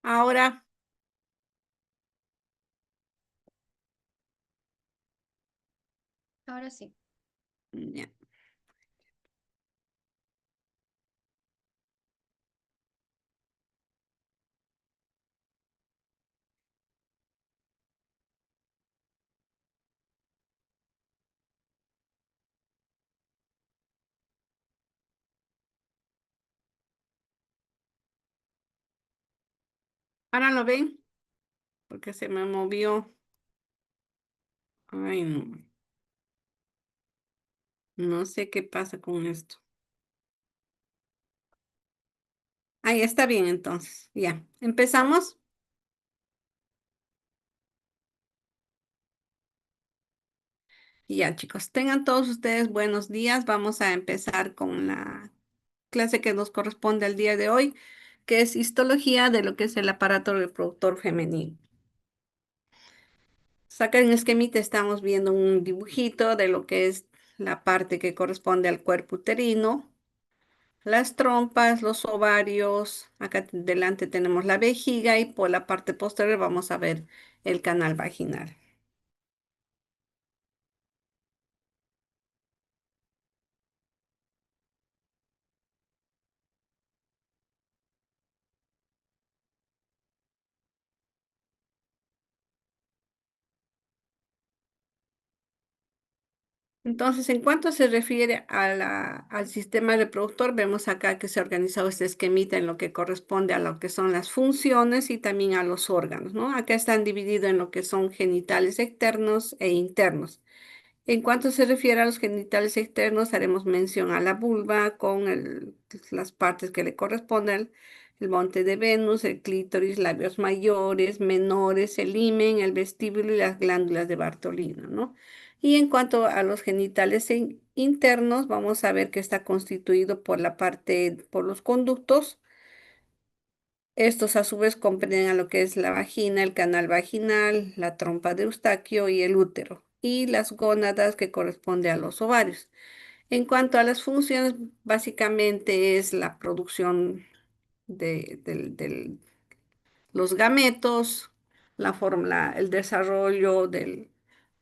Ahora, Ahora sí. ya. Ahora lo ven, porque se me movió. Ay, no, no sé qué pasa con esto. Ahí está bien entonces. Ya, empezamos. Ya, chicos, tengan todos ustedes buenos días. Vamos a empezar con la clase que nos corresponde al día de hoy, que es histología de lo que es el aparato reproductor femenino. Acá en el esquemita estamos viendo un dibujito de lo que es la parte que corresponde al cuerpo uterino, las trompas, los ovarios. Acá delante tenemos la vejiga y por la parte posterior vamos a ver el canal vaginal. Entonces, en cuanto se refiere a al sistema reproductor, vemos acá que se ha organizado este esquemita en lo que corresponde a lo que son las funciones y también a los órganos, ¿no? Acá están divididos en lo que son genitales externos e internos. En cuanto se refiere a los genitales externos, haremos mención a la vulva con las partes que le corresponden, el monte de Venus, el clítoris, labios mayores, menores, el himen, el vestíbulo y las glándulas de Bartolino, ¿no? Y en cuanto a los genitales internos, vamos a ver que está constituido por por los conductos. Estos a su vez comprenden a lo que es la vagina, el canal vaginal, la trompa de Eustaquio y el útero, y las gónadas que corresponde a los ovarios. En cuanto a las funciones, básicamente es la producción de los gametos, el desarrollo del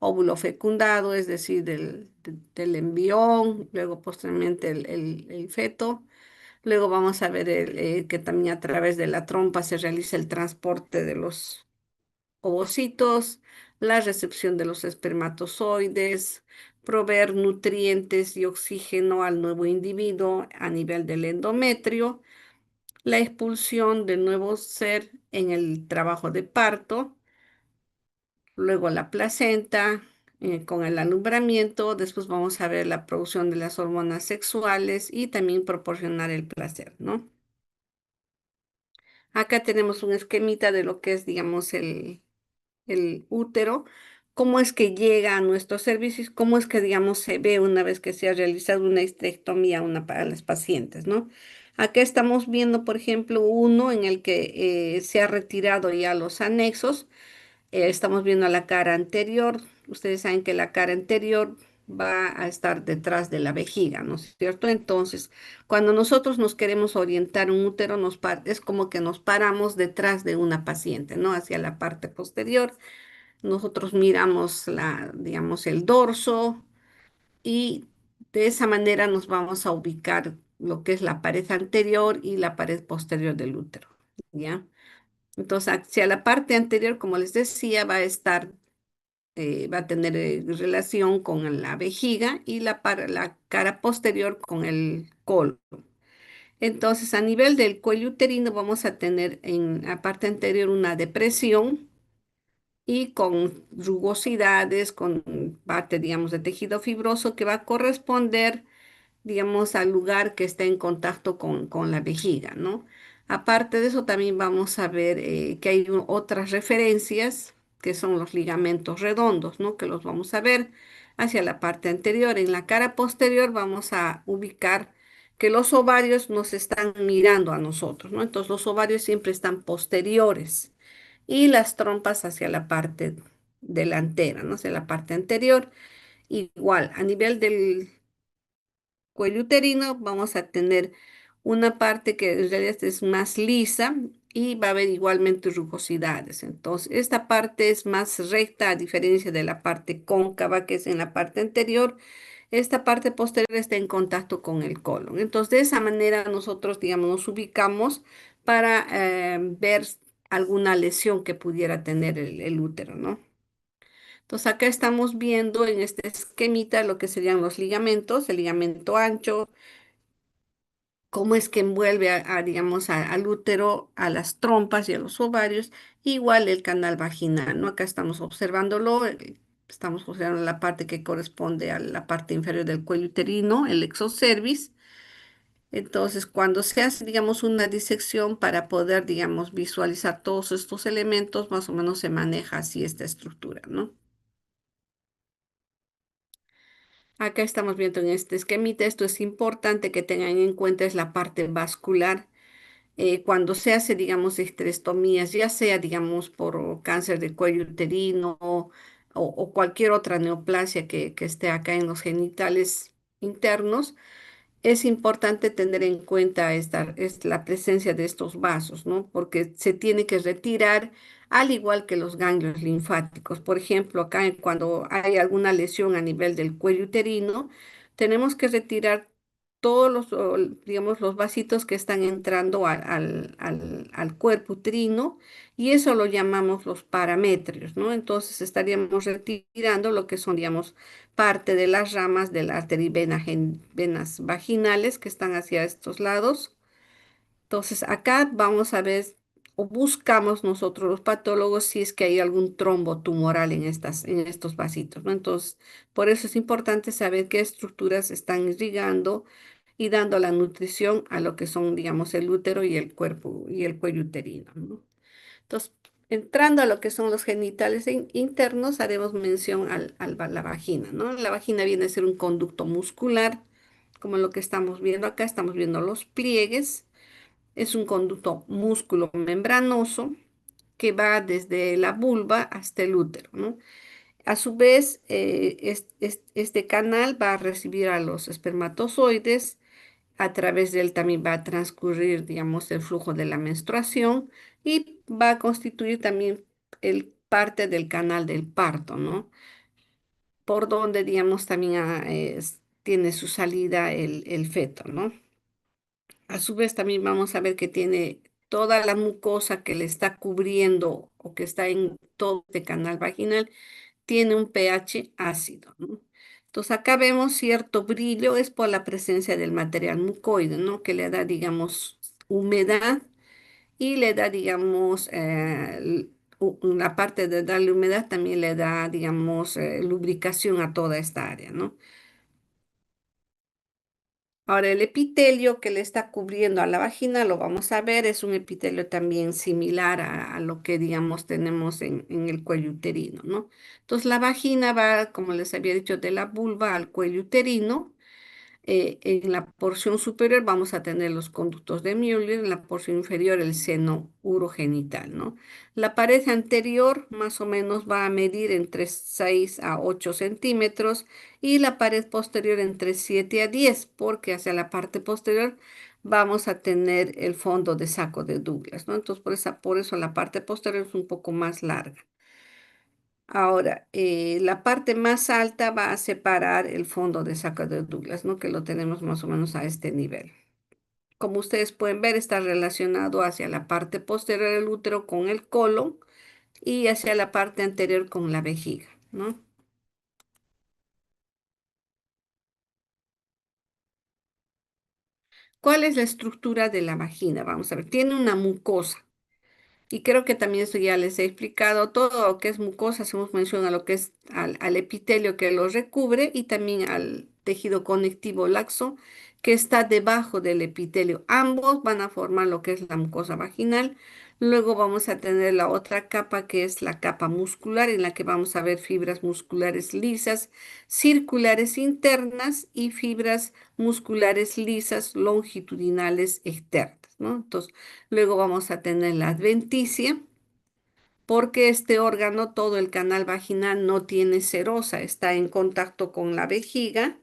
óvulo fecundado, es decir, del embrión, luego posteriormente el feto. Luego vamos a ver que también a través de la trompa se realiza el transporte de los ovocitos, la recepción de los espermatozoides, proveer nutrientes y oxígeno al nuevo individuo a nivel del endometrio, la expulsión del nuevo ser en el trabajo de parto, luego la placenta. Con el alumbramiento, después vamos a ver la producción de las hormonas sexuales y también proporcionar el placer, ¿no? Acá tenemos un esquemita de lo que es, digamos, el útero, cómo es que llega a nuestros servicios, cómo es que, digamos, se ve una vez que se ha realizado una histerectomía para las pacientes, ¿no? Acá estamos viendo, por ejemplo, uno en el que se ha retirado ya los anexos. Estamos viendo la cara anterior. Ustedes saben que la cara anterior va a estar detrás de la vejiga, ¿no es cierto? Entonces, cuando nosotros nos queremos orientar un útero, es como que nos paramos detrás de una paciente, ¿no? Hacia la parte posterior. Nosotros miramos digamos, el dorso y de esa manera nos vamos a ubicar lo que es la pared anterior y la pared posterior del útero, ¿ya? Entonces, hacia la parte anterior, como les decía, va a tener relación con la vejiga y la cara posterior con el colon. Entonces, a nivel del cuello uterino vamos a tener en la parte anterior una depresión y con rugosidades, con parte, digamos, de tejido fibroso que va a corresponder, digamos, al lugar que está en contacto con la vejiga, ¿no? Aparte de eso, también vamos a ver que hay otras referencias, que son los ligamentos redondos, ¿no? Que los vamos a ver hacia la parte anterior. En la cara posterior vamos a ubicar que los ovarios nos están mirando a nosotros, ¿no? Entonces, los ovarios siempre están posteriores y las trompas hacia la parte delantera, ¿no? Hacia la parte anterior. Igual, a nivel del cuello uterino vamos a tener una parte que en realidad es más lisa y va a haber igualmente rugosidades. Entonces, esta parte es más recta a diferencia de la parte cóncava que es en la parte anterior. Esta parte posterior está en contacto con el colon. Entonces, de esa manera nosotros, digamos, nos ubicamos para ver alguna lesión que pudiera tener el útero, ¿no? Entonces, acá estamos viendo en este esquemita lo que serían los ligamentos, el ligamento ancho, cómo es que envuelve digamos, al útero, a las trompas y a los ovarios, igual el canal vaginal, ¿no? Acá estamos observándolo, estamos observando la parte que corresponde a la parte inferior del cuello uterino, el exocervix. Entonces, cuando se hace, digamos, una disección para poder, digamos, visualizar todos estos elementos, más o menos se maneja así esta estructura, ¿no? Acá estamos viendo en este esquemita, esto es importante que tengan en cuenta, es la parte vascular. Cuando se hace, digamos, esterectomías, ya sea, digamos, por cáncer de cuello uterino o cualquier otra neoplasia que esté acá en los genitales internos, es importante tener en cuenta la presencia de estos vasos, ¿no? Porque se tiene que retirar, al igual que los ganglios linfáticos. Por ejemplo, acá cuando hay alguna lesión a nivel del cuello uterino, tenemos que retirar todos digamos, los vasitos que están entrando al cuerpo uterino y eso lo llamamos los paramétrios, ¿no? Entonces estaríamos retirando lo que son, digamos, parte de las ramas de la arteria y venas vaginales que están hacia estos lados. Entonces, acá vamos a ver o buscamos nosotros los patólogos si es que hay algún trombo tumoral en estos vasitos, ¿no? Entonces, por eso es importante saber qué estructuras están irrigando y dando la nutrición a lo que son, digamos, el útero y el cuerpo y el cuello uterino, ¿no? Entonces, entrando a lo que son los genitales internos, haremos mención la vagina, ¿no? La vagina viene a ser un conducto muscular, como lo que estamos viendo acá, estamos viendo los pliegues. Es un conducto músculo membranoso que va desde la vulva hasta el útero, ¿no? A su vez, este canal va a recibir a los espermatozoides, a través de él también va a transcurrir, digamos, el flujo de la menstruación y va a constituir también el parte del canal del parto, ¿no? Por donde, digamos, también tiene su salida el feto, ¿no? A su vez también vamos a ver que tiene toda la mucosa que le está cubriendo o que está en todo este canal vaginal, tiene un pH ácido, ¿no? Entonces acá vemos cierto brillo, es por la presencia del material mucoide, ¿no? Que le da, digamos, humedad y le da, digamos, una parte de darle humedad también le da, digamos, lubricación a toda esta área, ¿no? Ahora, el epitelio que le está cubriendo a la vagina, lo vamos a ver, es un epitelio también similar a lo que, digamos, tenemos en el cuello uterino, ¿no? Entonces, la vagina va, como les había dicho, de la vulva al cuello uterino. En la porción superior vamos a tener los conductos de Müller, en la porción inferior el seno urogenital, ¿no? La pared anterior más o menos va a medir entre 6 a 8 centímetros y la pared posterior entre 7 a 10, porque hacia la parte posterior vamos a tener el fondo de saco de Douglas, ¿no? Entonces por eso la parte posterior es un poco más larga. Ahora, la parte más alta va a separar el fondo de saco de Douglas, ¿no? Que lo tenemos más o menos a este nivel. Como ustedes pueden ver, está relacionado hacia la parte posterior del útero con el colon y hacia la parte anterior con la vejiga, ¿no? ¿Cuál es la estructura de la vagina? Vamos a ver, tiene una mucosa. Y creo que también esto ya les he explicado, todo lo que es mucosa, hacemos mención a lo que es al epitelio que lo recubre y también al tejido conectivo laxo que está debajo del epitelio. Ambos van a formar lo que es la mucosa vaginal. Luego vamos a tener la otra capa que es la capa muscular en la que vamos a ver fibras musculares lisas, circulares internas y fibras musculares lisas longitudinales externas, ¿no? Entonces, luego vamos a tener la adventicia, porque este órgano, todo el canal vaginal, no tiene serosa, está en contacto con la vejiga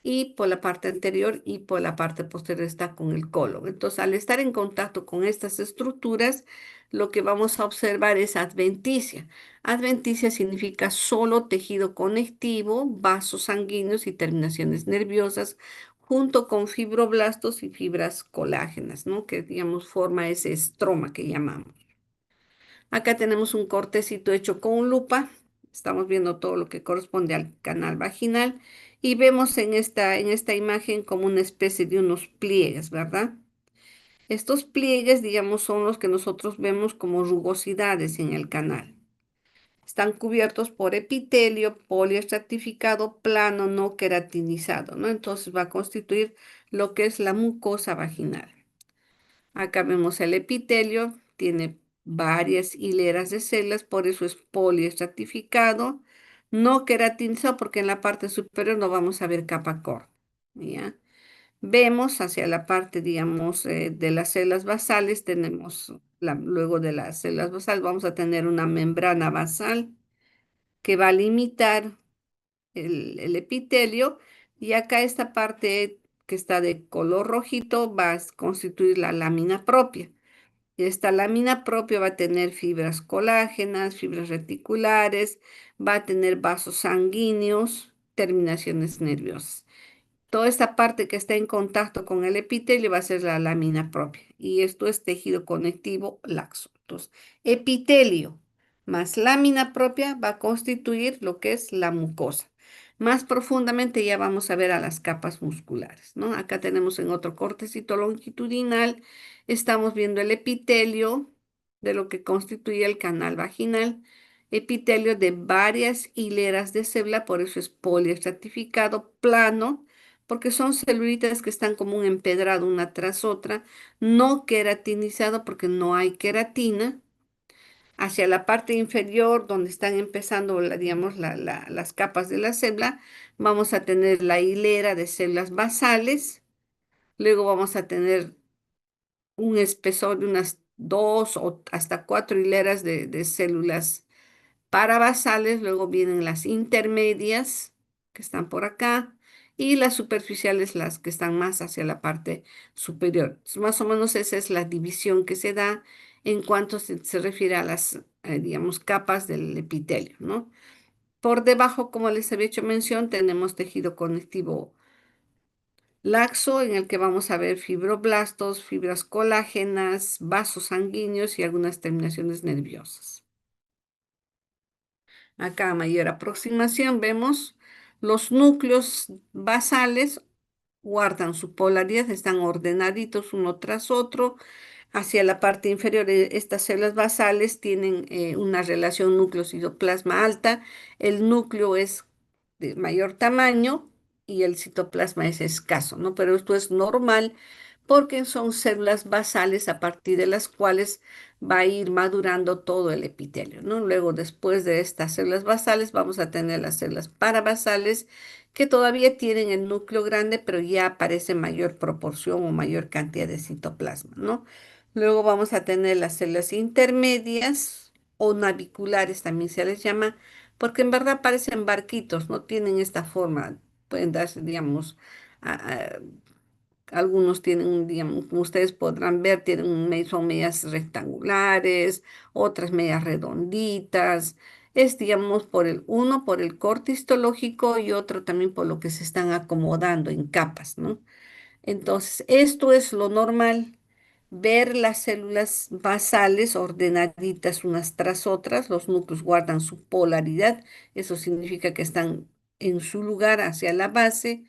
y por la parte anterior y por la parte posterior está con el colon. Entonces, al estar en contacto con estas estructuras, lo que vamos a observar es adventicia. Adventicia significa solo tejido conectivo, vasos sanguíneos y terminaciones nerviosas, junto con fibroblastos y fibras colágenas, ¿no? Que, digamos, forma ese estroma que llamamos. Acá tenemos un cortecito hecho con lupa. Estamos viendo todo lo que corresponde al canal vaginal y vemos en esta imagen como una especie de unos pliegues, ¿verdad? Estos pliegues, digamos, son los que nosotros vemos como rugosidades en el canal. Están cubiertos por epitelio poliestratificado plano no queratinizado, ¿no? Entonces va a constituir lo que es la mucosa vaginal. Acá vemos el epitelio, tiene varias hileras de células, por eso es poliestratificado, no queratinizado, porque en la parte superior no vamos a ver capa corta, ¿ya? Vemos hacia la parte, digamos, de las células basales, tenemos, luego de las células basales, vamos a tener una membrana basal que va a limitar el epitelio, y acá esta parte que está de color rojito va a constituir la lámina propia. Esta lámina propia va a tener fibras colágenas, fibras reticulares, va a tener vasos sanguíneos, terminaciones nerviosas. Toda esta parte que está en contacto con el epitelio va a ser la lámina propia y esto es tejido conectivo laxo. Entonces, epitelio más lámina propia va a constituir lo que es la mucosa. Más profundamente ya vamos a ver a las capas musculares, ¿no? Acá tenemos en otro cortecito longitudinal, estamos viendo el epitelio de lo que constituye el canal vaginal, epitelio de varias hileras de célula, por eso es poliestratificado, plano, porque son celulitas que están como un empedrado una tras otra, no queratinizado porque no hay queratina. Hacia la parte inferior, donde están empezando, digamos, las capas de la célula, vamos a tener la hilera de células basales, luego vamos a tener un espesor de unas dos o hasta cuatro hileras de células parabasales, luego vienen las intermedias, que están por acá, y las superficiales, las que están más hacia la parte superior. Más o menos esa es la división que se da en cuanto se refiere a las, digamos, capas del epitelio, ¿no? Por debajo, como les había hecho mención, tenemos tejido conectivo laxo, en el que vamos a ver fibroblastos, fibras colágenas, vasos sanguíneos y algunas terminaciones nerviosas. Acá a mayor aproximación vemos los núcleos basales guardan su polaridad, están ordenaditos uno tras otro. Hacia la parte inferior, estas células basales tienen una relación núcleo-citoplasma alta. El núcleo es de mayor tamaño y el citoplasma es escaso, ¿no? Pero esto es normal porque son células basales a partir de las cuales va a ir madurando todo el epitelio, ¿no? Luego, después de estas células basales, vamos a tener las células parabasales que todavía tienen el núcleo grande, pero ya aparece mayor proporción o mayor cantidad de citoplasma, ¿no? Luego vamos a tener las células intermedias o naviculares, también se les llama, porque en verdad parecen barquitos, no tienen esta forma, pueden darse, digamos, a- algunos tienen, digamos, como ustedes podrán ver, son medias rectangulares, otras medias redonditas. Es, digamos, uno por el corte histológico y otro también por lo que se están acomodando en capas, ¿no? Entonces, esto es lo normal, ver las células basales ordenaditas unas tras otras, los núcleos guardan su polaridad, eso significa que están en su lugar hacia la base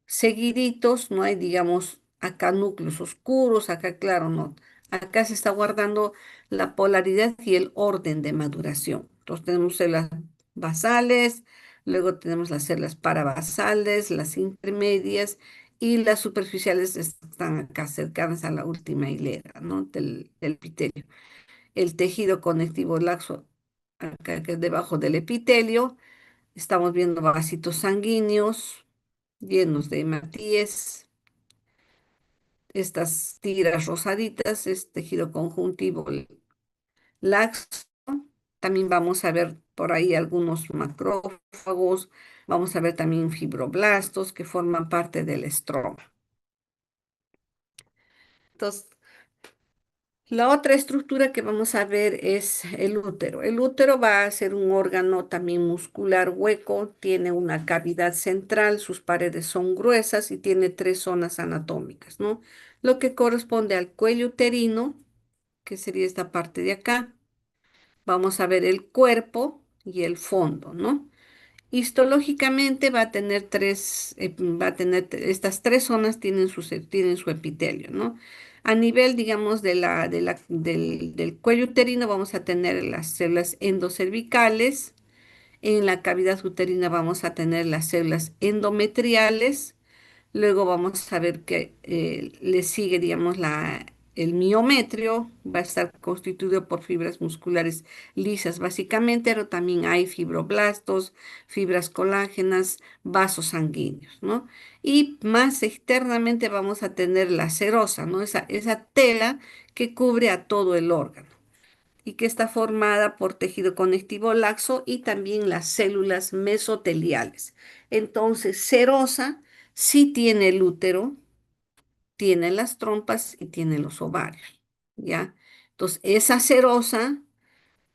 seguiditos, no hay, digamos, acá núcleos oscuros, acá claro, no. Acá se está guardando la polaridad y el orden de maduración. Entonces tenemos células basales, luego tenemos las células parabasales, las intermedias y las superficiales están acá cercanas a la última hilera, ¿no? Del epitelio. El tejido conectivo laxo, acá que es debajo del epitelio, estamos viendo vasitos sanguíneos llenos de hematíes, estas tiras rosaditas, es tejido conjuntivo laxo. También vamos a ver por ahí algunos macrófagos, Vamos a ver también fibroblastos que forman parte del estroma. Entonces, la otra estructura que vamos a ver es el útero. El útero va a ser un órgano también muscular hueco, tiene una cavidad central, sus paredes son gruesas y tiene tres zonas anatómicas, ¿no? Lo que corresponde al cuello uterino, que sería esta parte de acá. Vamos a ver el cuerpo y el fondo, ¿no? Histológicamente va a tener estas tres zonas tienen su epitelio, ¿no? A nivel, digamos, del cuello uterino vamos a tener las células endocervicales, en la cavidad uterina vamos a tener las células endometriales. Luego vamos a ver que le sigue, digamos, el miometrio, va a estar constituido por fibras musculares lisas básicamente, pero también hay fibroblastos, fibras colágenas, vasos sanguíneos, ¿no? Y más externamente vamos a tener la serosa, ¿no? Esa tela que cubre a todo el órgano y que está formada por tejido conectivo laxo y también las células mesoteliales. Entonces, serosa sí tiene el útero, tiene las trompas y tiene los ovarios, ¿ya? Entonces, esa serosa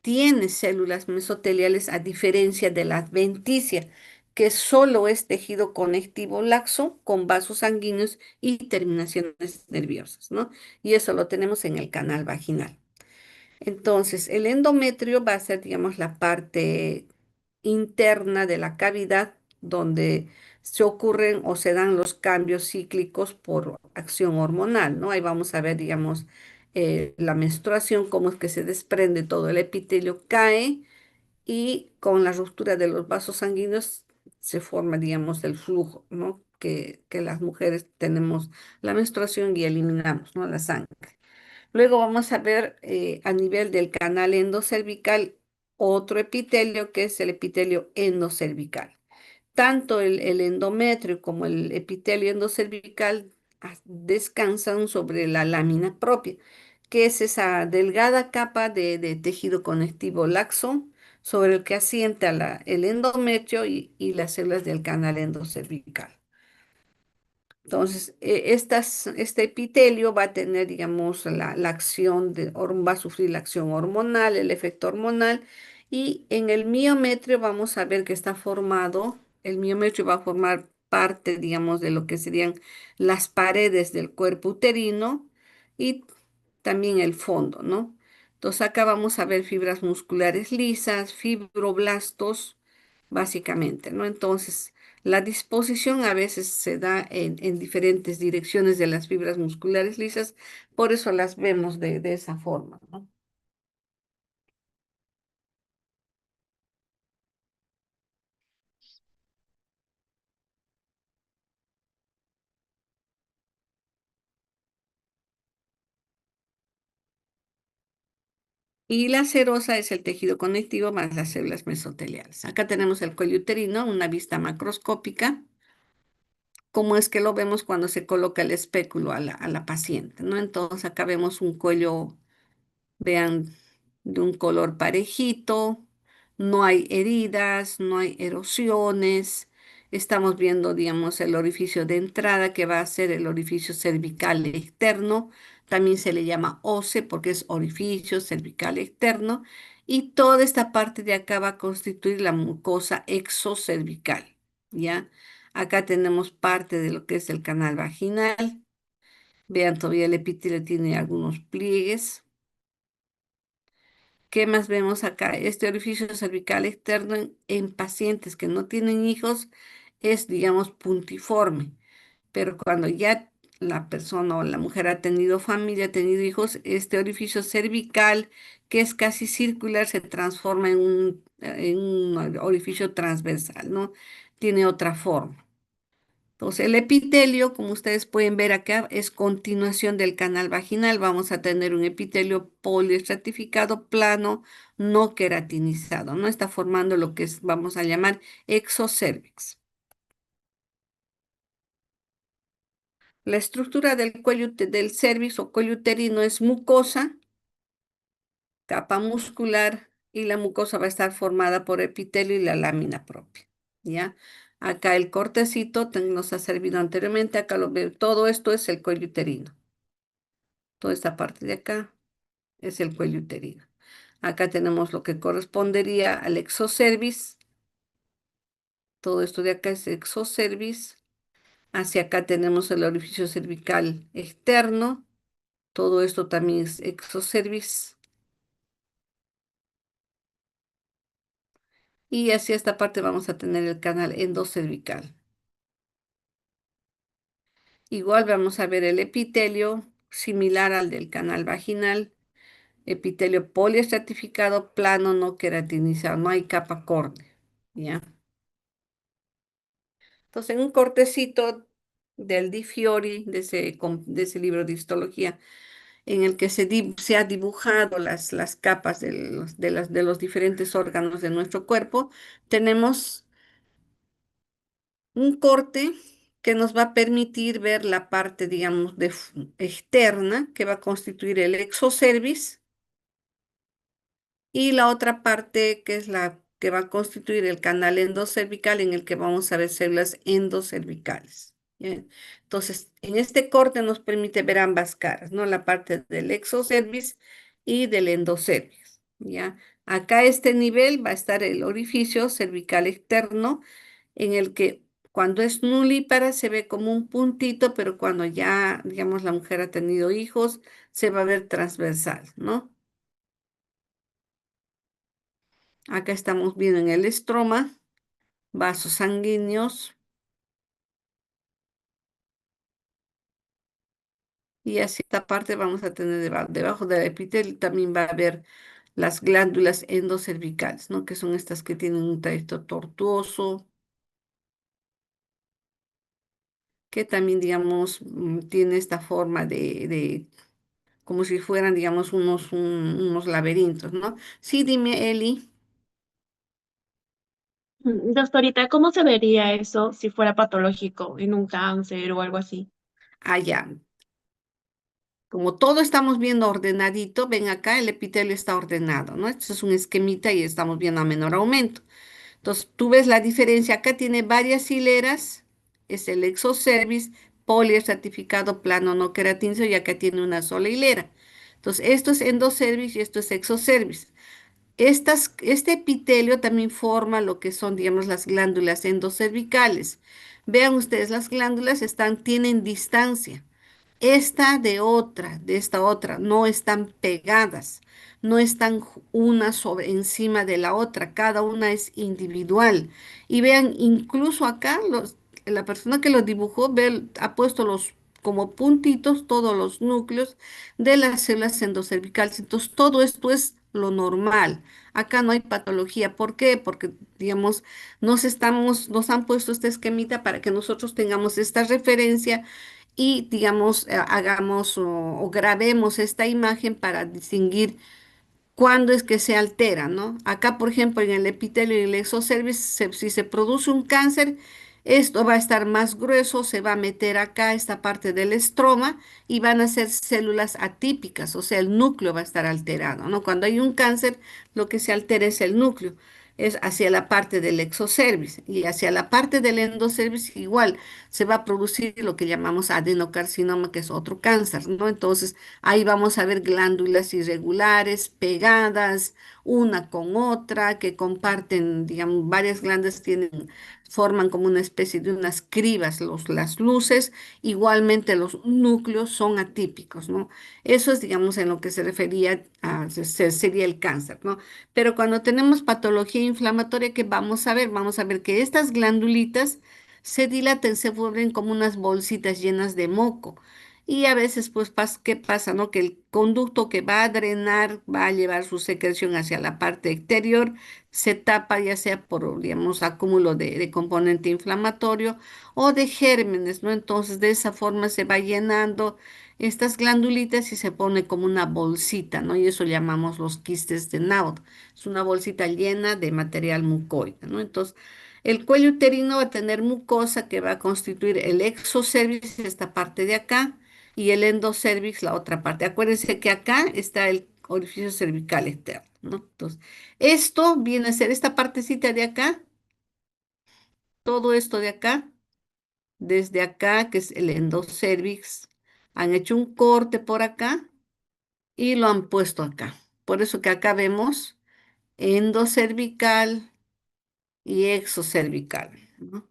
tiene células mesoteliales a diferencia de la adventicia, que solo es tejido conectivo laxo con vasos sanguíneos y terminaciones nerviosas, ¿no? Y eso lo tenemos en el canal vaginal. Entonces, el endometrio va a ser, digamos, la parte interna de la cavidad donde se ocurren o se dan los cambios cíclicos por acción hormonal, ¿no? Ahí vamos a ver, digamos, la menstruación, cómo es que se desprende todo el epitelio, cae y con la ruptura de los vasos sanguíneos se forma, digamos, el flujo, ¿no? Que las mujeres tenemos la menstruación y eliminamos, ¿no? La sangre. Luego vamos a ver a nivel del canal endocervical otro epitelio que es el epitelio endocervical. Tanto el endometrio como el epitelio endocervical descansan sobre la lámina propia, que es esa delgada capa de tejido conectivo laxo sobre el que asienta el endometrio y las células del canal endocervical. Entonces, este epitelio va a tener, digamos, la acción va a sufrir la acción hormonal, el efecto hormonal, y en el miometrio vamos a ver que está formado, el miometrio va a formar parte, digamos, de lo que serían las paredes del cuerpo uterino y también el fondo, ¿no? Entonces, acá vamos a ver fibras musculares lisas, fibroblastos, básicamente, ¿no? Entonces, la disposición a veces se da en diferentes direcciones de las fibras musculares lisas, por eso las vemos de esa forma, ¿no? Y la serosa es el tejido conectivo más las células mesoteliales. Acá tenemos el cuello uterino, una vista macroscópica, como es que lo vemos cuando se coloca el espéculo a la paciente, ¿no? Entonces acá vemos un cuello, vean, de un color parejito, no hay heridas, no hay erosiones. Estamos viendo, digamos, el orificio de entrada que va a ser el orificio cervical externo. También se le llama OCE porque es orificio cervical externo. Y toda esta parte de acá va a constituir la mucosa exocervical, ¿ya? Acá tenemos parte de lo que es el canal vaginal. Vean, todavía el epitelio tiene algunos pliegues. ¿Qué más vemos acá? Este orificio cervical externo en pacientes que no tienen hijos es, digamos, puntiforme, pero cuando ya la persona o la mujer ha tenido familia, ha tenido hijos, este orificio cervical, que es casi circular, se transforma en un orificio transversal, ¿no? Tiene otra forma. Entonces, el epitelio, como ustedes pueden ver acá, es continuación del canal vaginal. Vamos a tener un epitelio poliestratificado, plano, no queratinizado. No está formando lo que vamos a llamar exocervix. La estructura del del cervix o cuello uterino es mucosa, capa muscular, y la mucosa va a estar formada por epitelio y la lámina propia. ¿ya? Acá el cortecito nos ha servido anteriormente, acá lo veo, todo esto es el cuello uterino, toda esta parte de acá es el cuello uterino. Acá tenemos lo que correspondería al exocervix, todo esto de acá es exocervix, hacia acá tenemos el orificio cervical externo, todo esto también es exocervix, y hacia esta parte vamos a tener el canal endocervical. Igual vamos a ver el epitelio similar al del canal vaginal, epitelio poliestratificado, plano, no queratinizado, no hay capa córnea, ¿ya? Entonces, en un cortecito del Di Fiori, de ese libro de histología, en el que se ha dibujado las capas de los diferentes órganos de nuestro cuerpo, tenemos un corte que nos va a permitir ver la parte, digamos, externa, que va a constituir el exocervix, y la otra parte que es la que va a constituir el canal endocervical en el que vamos a ver células endocervicales. ¿Ya? Entonces, en este corte nos permite ver ambas caras, ¿no? La parte del exocervix y del endocervix, ¿ya? Acá a este nivel va a estar el orificio cervical externo en el que cuando es nulípara se ve como un puntito, pero cuando ya, digamos, la mujer ha tenido hijos, se va a ver transversal, ¿no? Acá estamos viendo en el estroma, vasos sanguíneos, y hacia esta parte vamos a tener debajo del epitelio también va a haber las glándulas endocervicales, ¿no? Que son estas que tienen un trayecto tortuoso, que también, digamos, tiene esta forma como si fueran, digamos, unos laberintos, ¿no? Sí, dime, Eli. Doctorita, ¿cómo se vería eso si fuera patológico en un cáncer o algo así? Allá. Como todo estamos viendo ordenadito, ven acá, el epitelio está ordenado, ¿no? Esto es un esquemita y estamos viendo a menor aumento. Entonces, tú ves la diferencia. Acá tiene varias hileras, es el exocervix, poliestratificado plano no queratínico, y acá tiene una sola hilera. Entonces, esto es endocervix y esto es exocervix. Este epitelio también forma lo que son, digamos, las glándulas endocervicales. Vean ustedes, las glándulas tienen distancia. Esta de esta otra, no están pegadas, no están una sobre encima de la otra, cada una es individual. Y vean, incluso acá la persona que lo dibujó ha puesto como puntitos todos los núcleos de las células endocervicales. Entonces, todo esto es lo normal. Acá no hay patología. ¿Por qué? Porque, digamos, nos han puesto este esquemita para que nosotros tengamos esta referencia y, digamos, hagamos o grabemos esta imagen para distinguir cuándo es que se altera, ¿no? Acá, por ejemplo, en el epitelio y el exocervix, si se produce un cáncer, esto va a estar más grueso, se va a meter acá esta parte del estroma y van a ser células atípicas, o sea, el núcleo va a estar alterado, ¿no? Cuando hay un cáncer, lo que se altera es el núcleo, es hacia la parte del exocervix, y hacia la parte del endocervix igual se va a producir lo que llamamos adenocarcinoma, que es otro cáncer, ¿no? Entonces, ahí vamos a ver glándulas irregulares, pegadas, una con otra, que comparten, digamos, varias glándulas forman como una especie de unas cribas las luces, igualmente los núcleos son atípicos, ¿no? Eso es, digamos, en lo que se refería sería el cáncer, ¿no? Pero cuando tenemos patología inflamatoria, ¿qué vamos a ver? Vamos a ver que estas glandulitas se dilatan, se vuelven como unas bolsitas llenas de moco. Y a veces, pues, ¿qué pasa, no? Que el conducto que va a drenar va a llevar su secreción hacia la parte exterior, se tapa ya sea por, digamos, acúmulo de componente inflamatorio o de gérmenes, ¿no? Entonces, de esa forma se va llenando estas glandulitas y se pone como una bolsita, ¿no? Y eso llamamos los quistes de Naud. Es una bolsita llena de material mucoide, ¿no? Entonces, el cuello uterino va a tener mucosa que va a constituir el exocervix, esta parte de acá, y el endocervix, la otra parte. Acuérdense que acá está el orificio cervical externo, ¿no? Entonces, esto viene a ser esta partecita de acá, todo esto de acá, desde acá, que es el endocervix, han hecho un corte por acá y lo han puesto acá. Por eso que acá vemos endocervical y exocervical, ¿no?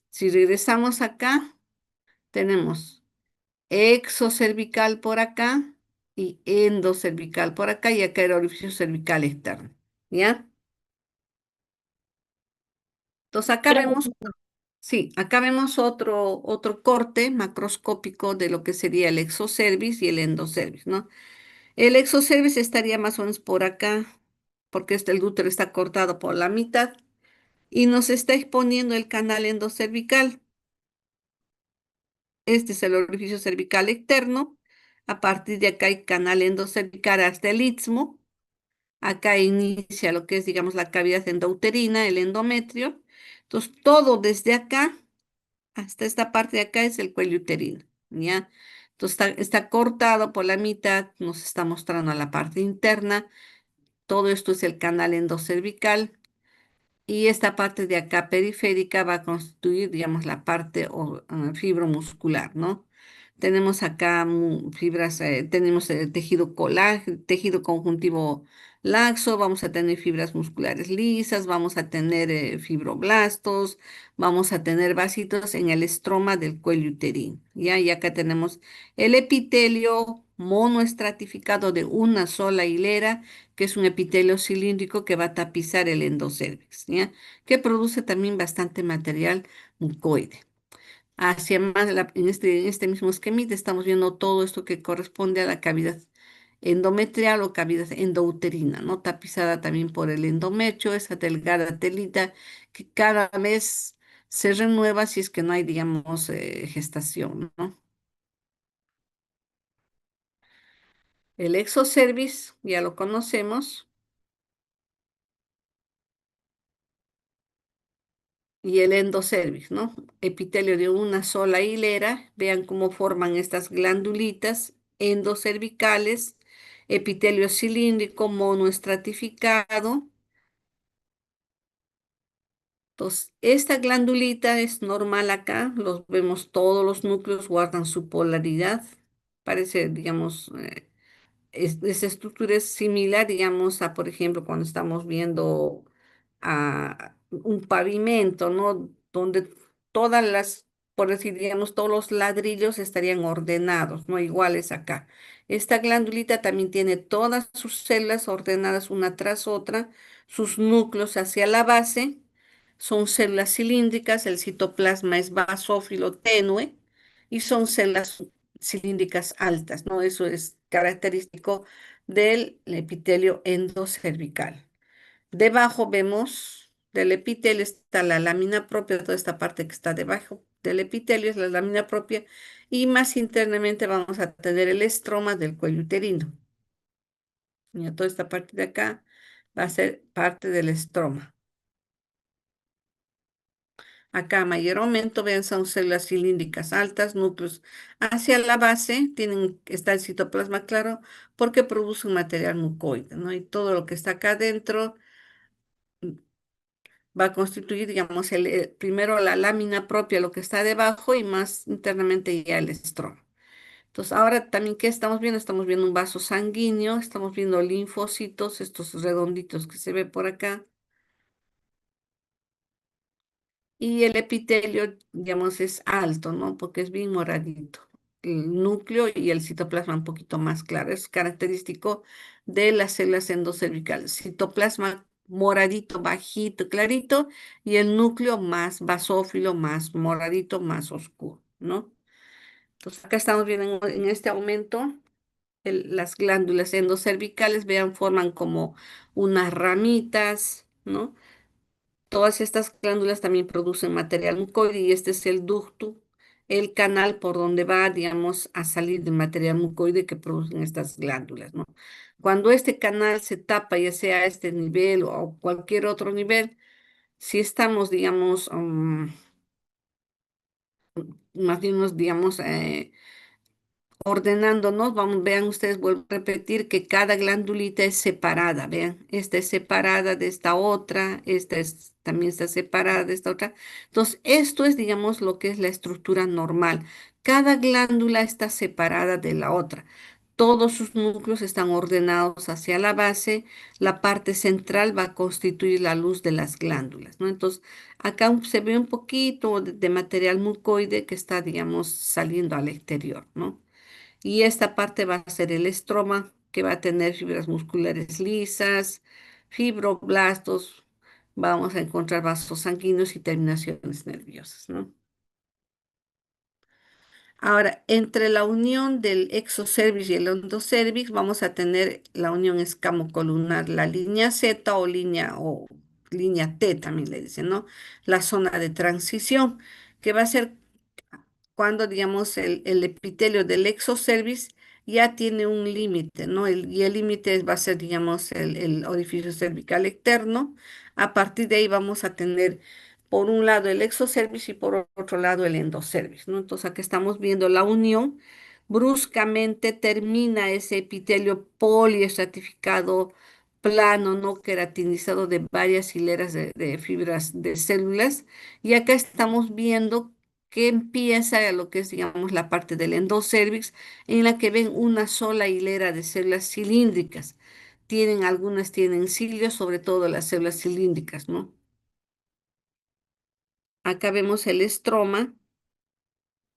Si regresamos acá, tenemos exocervical por acá y endocervical por acá y acá el orificio cervical externo, ¿ya? Entonces acá vemos, Gracias. sí, acá vemos otro corte macroscópico de lo que sería el exocervix y el endocervix, ¿no? El exocervix estaría más o menos por acá, porque el útero está cortado por la mitad y nos está exponiendo el canal endocervical. Este es el orificio cervical externo. A partir de acá hay canal endocervical hasta el istmo. Acá inicia lo que es, digamos, la cavidad endouterina, el endometrio. Entonces, todo desde acá hasta esta parte de acá es el cuello uterino, ¿ya? Entonces, está cortado por la mitad, nos está mostrando la parte interna. Todo esto es el canal endocervical. Y esta parte de acá periférica va a constituir, digamos, la parte fibromuscular, ¿no? Tenemos acá fibras, tenemos tejido colágeno, tejido conjuntivo laxo, vamos a tener fibras musculares lisas, vamos a tener fibroblastos, vamos a tener vasitos en el estroma del cuello uterino, ¿ya? Y acá tenemos el epitelio monoestratificado de una sola hilera que es un epitelio cilíndrico que va a tapizar el endocérvix, ¿ya? Que produce también bastante material mucoide. Hacia más, en este mismo esquemita estamos viendo todo esto que corresponde a la cavidad endometrial o cavidad endouterina, ¿no? Tapizada también por el endometrio, esa delgada telita que cada vez se renueva si es que no hay, digamos, gestación, ¿no? El exocervix, ya lo conocemos. Y el endocervix, ¿no? Epitelio de una sola hilera. Vean cómo forman estas glandulitas endocervicales, epitelio cilíndrico monoestratificado. Entonces, esta glandulita es normal acá, los vemos todos los núcleos guardan su polaridad. Parece, digamos, esa estructura es similar, digamos, a, por ejemplo, cuando estamos viendo un pavimento, ¿no? Donde todas por decir, digamos, todos los ladrillos estarían ordenados, ¿no? Iguales acá. Esta glandulita también tiene todas sus células ordenadas una tras otra, sus núcleos hacia la base, son células cilíndricas, el citoplasma es basófilo tenue y son células cilíndricas altas, ¿no? Eso es característico del epitelio endocervical. Debajo vemos del epitelio está la lámina propia, toda esta parte que está debajo del epitelio es la lámina propia y más internamente vamos a tener el estroma del cuello uterino. Y toda esta parte de acá va a ser parte del estroma. Acá, mayor aumento, vean, son células cilíndricas altas, núcleos hacia la base, está el citoplasma claro, porque produce un material mucoide, ¿no? Y todo lo que está acá adentro va a constituir, digamos, primero la lámina propia, lo que está debajo, y más internamente ya el estroma. Entonces, ahora también, ¿qué estamos viendo? Estamos viendo un vaso sanguíneo, estamos viendo linfocitos, estos redonditos que se ve por acá. Y el epitelio, digamos, es alto, ¿no? Porque es bien moradito. El núcleo y el citoplasma un poquito más claro. Es característico de las células endocervicales. Citoplasma moradito, bajito, clarito, y el núcleo más basófilo, más moradito, más oscuro, ¿no? Entonces, acá estamos viendo en este aumento las glándulas endocervicales, vean, forman como unas ramitas, ¿no? Todas estas glándulas también producen material mucoide y este es el ducto, el canal por donde va, digamos, a salir del material mucoide que producen estas glándulas, ¿no? Cuando este canal se tapa, ya sea a este nivel o cualquier otro nivel, si estamos, digamos, más bien, digamos, ordenándonos, vamos, vean ustedes, vuelvo a repetir que cada glandulita es separada, vean, esta es separada de esta otra, esta es también está separada de esta otra. Entonces, esto es, digamos, lo que es la estructura normal. Cada glándula está separada de la otra. Todos sus núcleos están ordenados hacia la base. La parte central va a constituir la luz de las glándulas, ¿no? Entonces, acá se ve un poquito de material mucoide que está, digamos, saliendo al exterior, ¿no? Y esta parte va a ser el estroma, que va a tener fibras musculares lisas, fibroblastos, vamos a encontrar vasos sanguíneos y terminaciones nerviosas, ¿no? Ahora, entre la unión del exocervix y el endocervix, vamos a tener la unión escamocolunar, la línea Z o línea T también le dicen, ¿no? La zona de transición, que va a ser cuando, digamos, el epitelio del exocervix ya tiene un límite, ¿no? Y el límite va a ser, digamos, el orificio cervical externo. A partir de ahí vamos a tener, por un lado, el exocervix y por otro lado, el endocervix, ¿no? Entonces, aquí estamos viendo la unión. Bruscamente termina ese epitelio poliestratificado plano, no queratinizado de varias hileras de fibras de células. Y acá estamos viendo que empieza lo que es, digamos, la parte del endocervix, en la que ven una sola hilera de células cilíndricas. Algunas tienen cilios, sobre todo las células cilíndricas, ¿no? Acá vemos el estroma.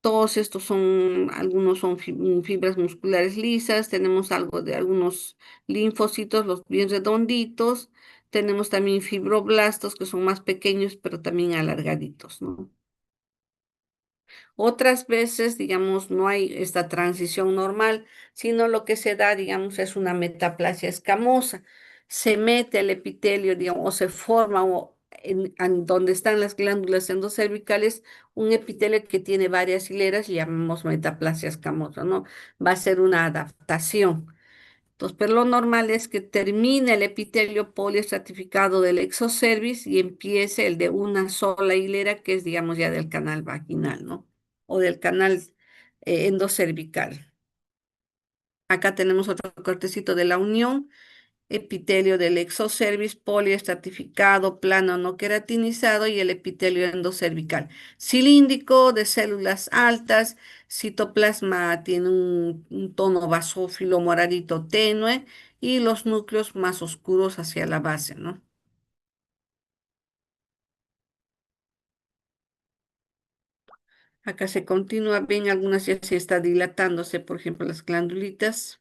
Todos estos son, algunos son fibras musculares lisas, tenemos algo de algunos linfocitos, los bien redonditos, tenemos también fibroblastos que son más pequeños, pero también alargaditos, ¿no? Otras veces, digamos, no hay esta transición normal, sino lo que se da, digamos, es una metaplasia escamosa. Se mete el epitelio, digamos, o se forma donde están las glándulas endocervicales un epitelio que tiene varias hileras y llamamos metaplasia escamosa, ¿no? Va a ser una adaptación. Entonces, pero lo normal es que termine el epitelio poliestratificado del exocervix y empiece el de una sola hilera, que es, digamos, ya del canal vaginal, ¿no? O del canal endocervical. Acá tenemos otro cortecito de la unión, epitelio del exocervix poliestratificado, plano no queratinizado y el epitelio endocervical. Cilíndrico, de células altas, citoplasma tiene un tono basófilo moradito tenue y los núcleos más oscuros hacia la base, ¿no? Acá se continúa bien, algunas ya se está dilatándose, por ejemplo, las glandulitas.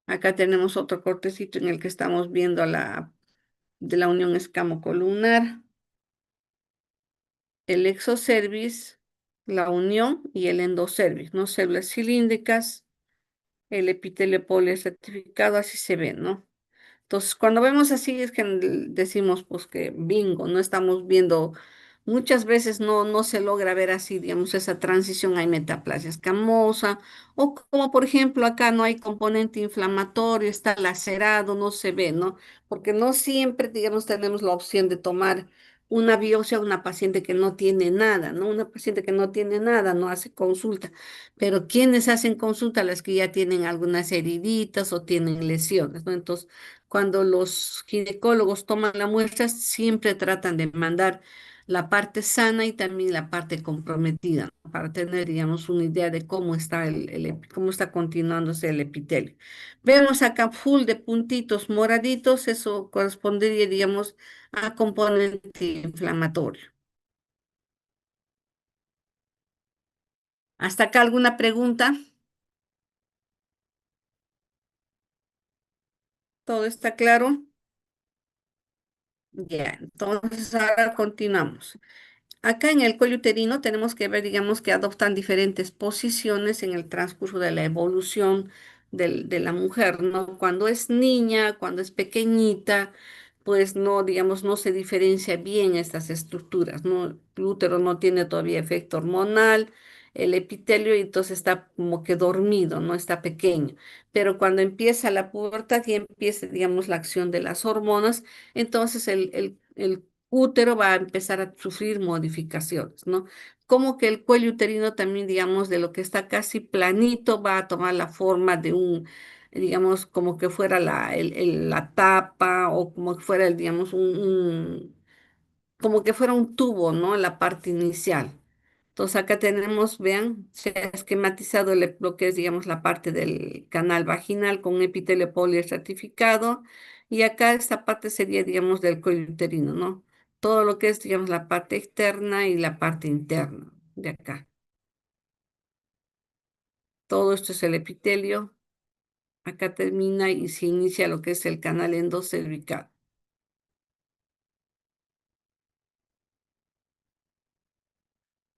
Acá tenemos otro cortecito en el que estamos viendo de la unión escamocolumnar, el exocervix, la unión y el endocervix, ¿no? Células cilíndricas, el epitelio policertificado, así se ve, ¿no? Entonces, cuando vemos así es que decimos, pues que bingo, no estamos viendo, muchas veces no se logra ver así, digamos, esa transición, hay metaplasia escamosa, o como por ejemplo acá no hay componente inflamatorio, está lacerado, no se ve, ¿no? Porque no siempre, digamos, tenemos la opción de tomar una biopsia a una paciente que no tiene nada, ¿no? Una paciente que no tiene nada, no hace consulta, pero quienes hacen consulta, las que ya tienen algunas heriditas o tienen lesiones, ¿no? Entonces, cuando los ginecólogos toman la muestra, siempre tratan de mandar la parte sana y también la parte comprometida, ¿no? Para tener, digamos, una idea de cómo está cómo está continuándose el epitelio. Vemos acá full de puntitos moraditos, eso correspondería, digamos, a componente inflamatorio. ¿Hasta acá alguna pregunta? ¿Todo está claro? Ya, entonces ahora continuamos. Acá en el cuello uterino tenemos que ver, digamos, que adoptan diferentes posiciones en el transcurso de la evolución de la mujer, ¿no? Cuando es niña, cuando es pequeñita, pues no, digamos, no se diferencia bien estas estructuras, ¿no? El útero no tiene todavía efecto hormonal, el epitelio, y entonces está como que dormido, no está pequeño. Pero cuando empieza la pubertad y empieza, digamos, la acción de las hormonas, entonces el útero va a empezar a sufrir modificaciones, ¿no? Como que el cuello uterino también, digamos, de lo que está casi planito, va a tomar la forma de digamos, como que fuera la tapa o como que fuera, digamos, como que fuera un tubo, ¿no? En la parte inicial. Entonces acá tenemos, vean, se ha esquematizado lo que es, digamos, la parte del canal vaginal con un epitelio poliestratificado y acá esta parte sería, digamos, del cuello uterino, ¿no? Todo lo que es, digamos, la parte externa y la parte interna de acá. Todo esto es el epitelio. Acá termina y se inicia lo que es el canal endocervical.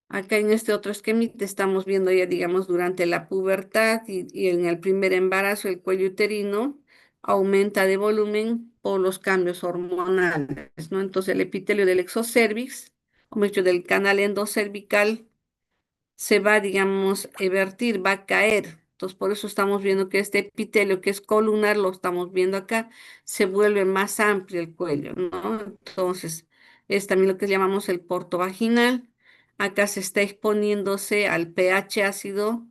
Acá en este otro esquemita estamos viendo ya, digamos, durante la pubertad y en el primer embarazo el cuello uterino aumenta de volumen por los cambios hormonales, ¿no? Entonces el epitelio del exocervix, como he dicho, del canal endocervical, se va, digamos, a vertir, va a caer. Entonces, por eso estamos viendo que este epitelio que es columnar, lo estamos viendo acá, se vuelve más amplio el cuello, ¿no? Entonces, es también lo que llamamos el porto vaginal. Acá se está exponiéndose al pH ácido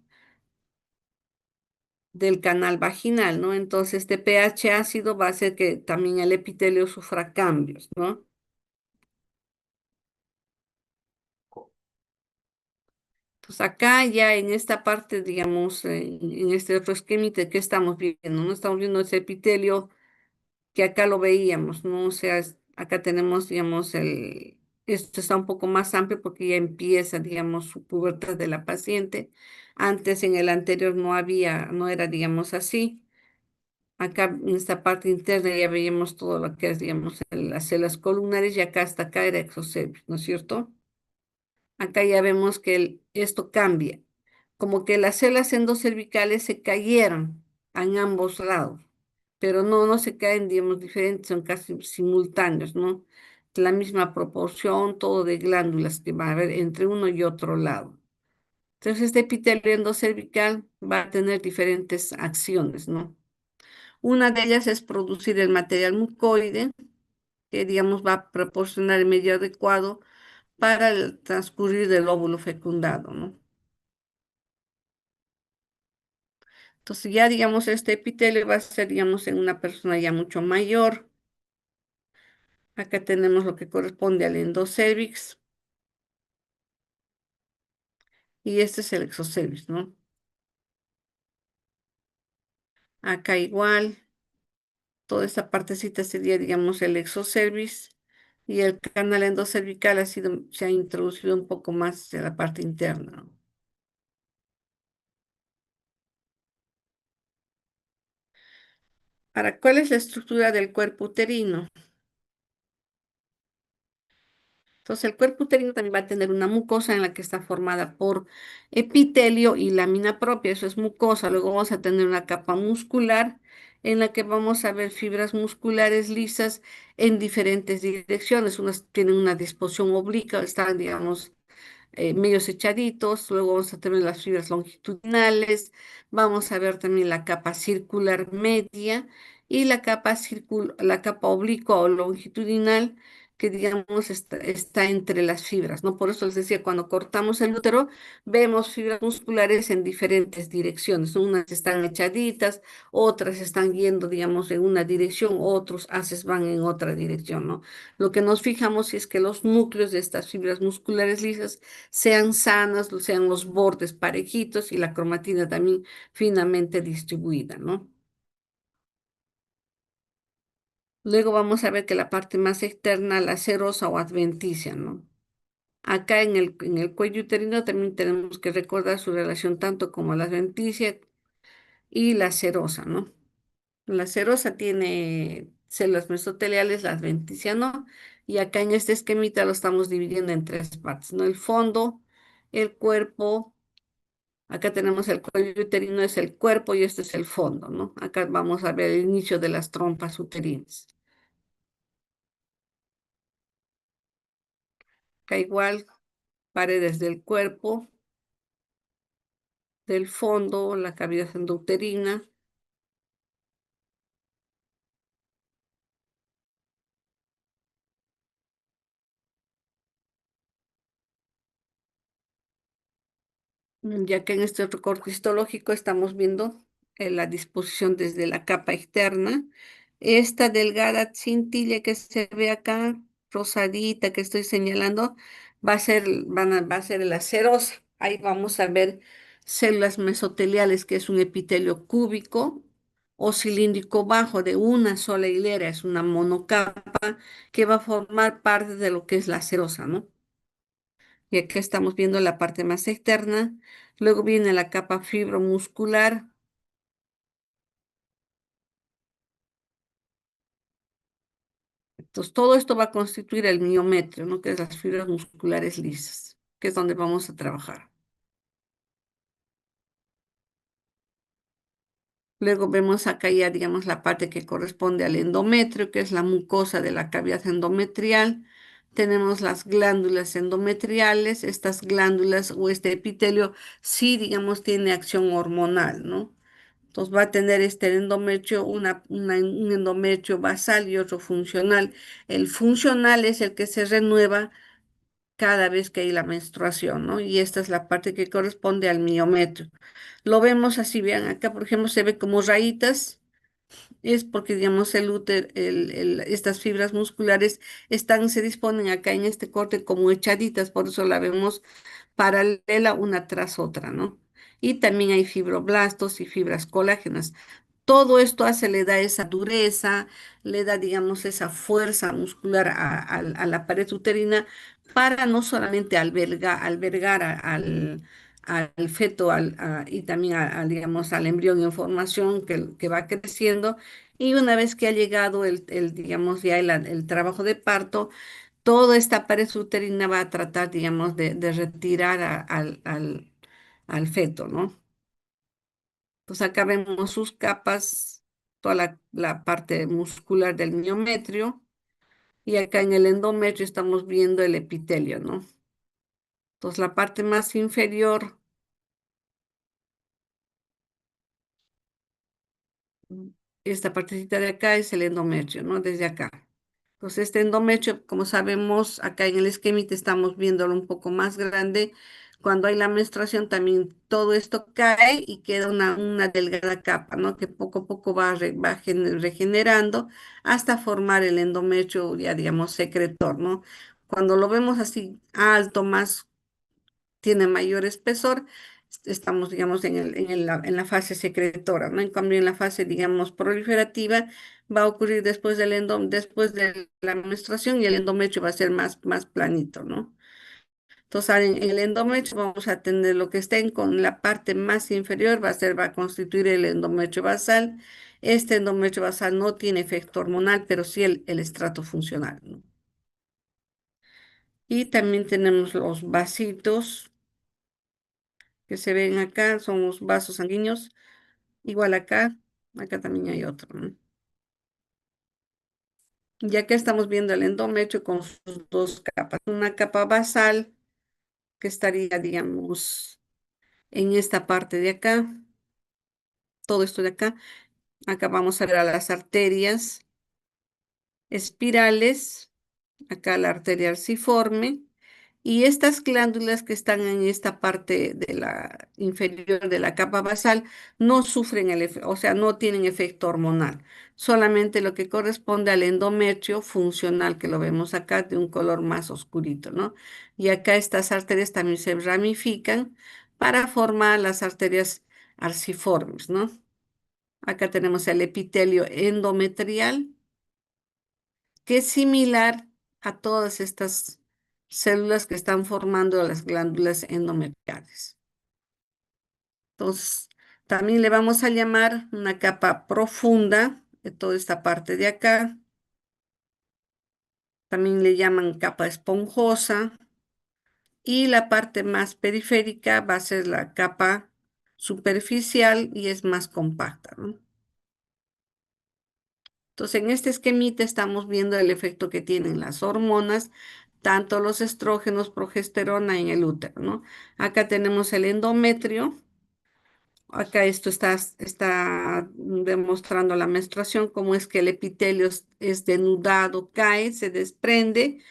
del canal vaginal, ¿no? Entonces, este pH ácido va a hacer que también el epitelio sufra cambios, ¿no? Pues acá ya en esta parte, digamos, en este otro esquemita que estamos viendo, ¿no? Estamos viendo ese epitelio que acá lo veíamos, ¿no? O sea, acá tenemos, digamos, esto está un poco más amplio porque ya empieza, digamos, su pubertad de la paciente. Antes en el anterior no había, no era, digamos, así. Acá en esta parte interna ya veíamos todo lo que es, digamos, las células columnares y acá hasta acá era exocervix, ¿no es cierto? Acá ya vemos que esto cambia, como que las células endocervicales se cayeron en ambos lados, pero no se caen, digamos, diferentes, son casi simultáneos, ¿no? La misma proporción, todo de glándulas que va a haber entre uno y otro lado. Entonces, este epitelio endocervical va a tener diferentes acciones, ¿no? Una de ellas es producir el material mucoide, que, digamos, va a proporcionar el medio adecuado para el transcurrir del óvulo fecundado, ¿no? Entonces ya, digamos, este epitelio va a ser, digamos, en una persona ya mucho mayor. Acá tenemos lo que corresponde al endocervix y este es el exocervix, ¿no? Acá igual, toda esta partecita sería, digamos, el exocervix y el canal endocervical se ha introducido un poco más en la parte interna, ¿no? Ahora, ¿cuál es la estructura del cuerpo uterino? Entonces, el cuerpo uterino también va a tener una mucosa en la que está formada por epitelio y lámina propia, eso es mucosa. Luego vamos a tener una capa muscular en la que vamos a ver fibras musculares lisas en diferentes direcciones. Unas tienen una disposición obliqua, están, digamos, medios echaditos, luego vamos a tener las fibras longitudinales, vamos a ver también la capa circular media y la capa oblicua o longitudinal que digamos está entre las fibras, ¿no? Por eso les decía, cuando cortamos el útero, vemos fibras musculares en diferentes direcciones, ¿no? Unas están echaditas, otras están yendo, digamos, en una dirección, otros haces van en otra dirección, ¿no? Lo que nos fijamos es que los núcleos de estas fibras musculares lisas sean sanas, sean los bordes parejitos y la cromatina también finamente distribuida, ¿no? Luego vamos a ver que la parte más externa, la serosa o adventicia, ¿no? Acá en el cuello uterino también tenemos que recordar su relación tanto como la adventicia y la serosa, ¿no? La serosa tiene células mesoteliales, la adventicia no, y acá en este esquemita lo estamos dividiendo en tres partes, ¿no? El fondo, el cuerpo. Acá tenemos el cuello uterino, es el cuerpo y este es el fondo, ¿no? Acá vamos a ver el inicio de las trompas uterinas. Acá igual, paredes del cuerpo, del fondo, la cavidad endouterina, ya que en este otro corte histológico estamos viendo la disposición desde la capa externa. Esta delgada cintilla que se ve acá, rosadita que estoy señalando, va a ser la serosa. Ahí vamos a ver células mesoteliales, que es un epitelio cúbico o cilíndrico bajo de una sola hilera, es una monocapa que va a formar parte de lo que es la serosa, ¿no? Y aquí estamos viendo la parte más externa. Luego viene la capa fibromuscular. Entonces, todo esto va a constituir el miometrio, ¿no? Que es las fibras musculares lisas, que es donde vamos a trabajar. Luego vemos acá ya, digamos, la parte que corresponde al endometrio, que es la mucosa de la cavidad endometrial. Tenemos las glándulas endometriales. Estas glándulas o este epitelio sí, digamos, tiene acción hormonal, ¿no? Entonces va a tener este endometrio, un endometrio basal y otro funcional. El funcional es el que se renueva cada vez que hay la menstruación, ¿no? Y esta es la parte que corresponde al miometrio. Lo vemos así, vean, acá por ejemplo se ve como rayitas, es porque digamos el útero, estas fibras musculares se disponen acá en este corte como echaditas, por eso la vemos paralela una tras otra, ¿no? Y también hay fibroblastos y fibras colágenas. Todo esto le da esa dureza, le da, digamos, esa fuerza muscular a la pared uterina para no solamente albergar al feto y también digamos, al embrión en formación que va creciendo. Y una vez que ha llegado digamos, ya el trabajo de parto, toda esta pared uterina va a tratar, digamos, de retirar al feto, ¿no? Pues acá vemos sus capas, toda la parte muscular del miometrio, y acá en el endometrio estamos viendo el epitelio, ¿no? Entonces la parte más inferior, mm, esta partecita de acá es el endometrio, ¿no? Desde acá. Entonces este endometrio, como sabemos, acá en el esquemita estamos viéndolo un poco más grande. Cuando hay la menstruación también todo esto cae y queda una delgada capa, ¿no? Que poco a poco regenerando hasta formar el endometrio, ya digamos, secretor, ¿no? Cuando lo vemos así alto, más tiene mayor espesor, estamos, digamos, en la fase secretora, ¿no? En cambio, en la fase, digamos, proliferativa, va a ocurrir después de la menstruación y el endometrio va a ser más planito, ¿no? Entonces, en el endometrio vamos a tener lo que estén con la parte más inferior, va a constituir el endometrio basal. Este endometrio basal no tiene efecto hormonal, pero sí el estrato funcional, ¿no? Y también tenemos los vasitos que se ven acá, son los vasos sanguíneos. Igual acá también hay otro, ¿no? Ya que estamos viendo el endometrio con sus dos capas. Una capa basal que estaría, digamos, en esta parte de acá, todo esto de acá. Acá vamos a ver a las arterias espirales, acá la arteria arciforme, y estas glándulas que están en esta parte de la inferior de la capa basal no sufren o sea, no tienen efecto hormonal, solamente lo que corresponde al endometrio funcional que lo vemos acá de un color más oscurito, ¿no? Y acá estas arterias también se ramifican para formar las arterias arciformes, ¿no? Acá tenemos el epitelio endometrial, que es similar a todas estas células que están formando las glándulas endometriales. Entonces, también le vamos a llamar una capa profunda de toda esta parte de acá. También le llaman capa esponjosa. Y la parte más periférica va a ser la capa superficial y es más compacta, ¿no? Entonces, en este esquemita estamos viendo el efecto que tienen las hormonas, tanto los estrógenos, progesterona en el útero, ¿no? Acá tenemos el endometrio. Acá esto está demostrando la menstruación, cómo es que el epitelio es denudado, cae, se desprende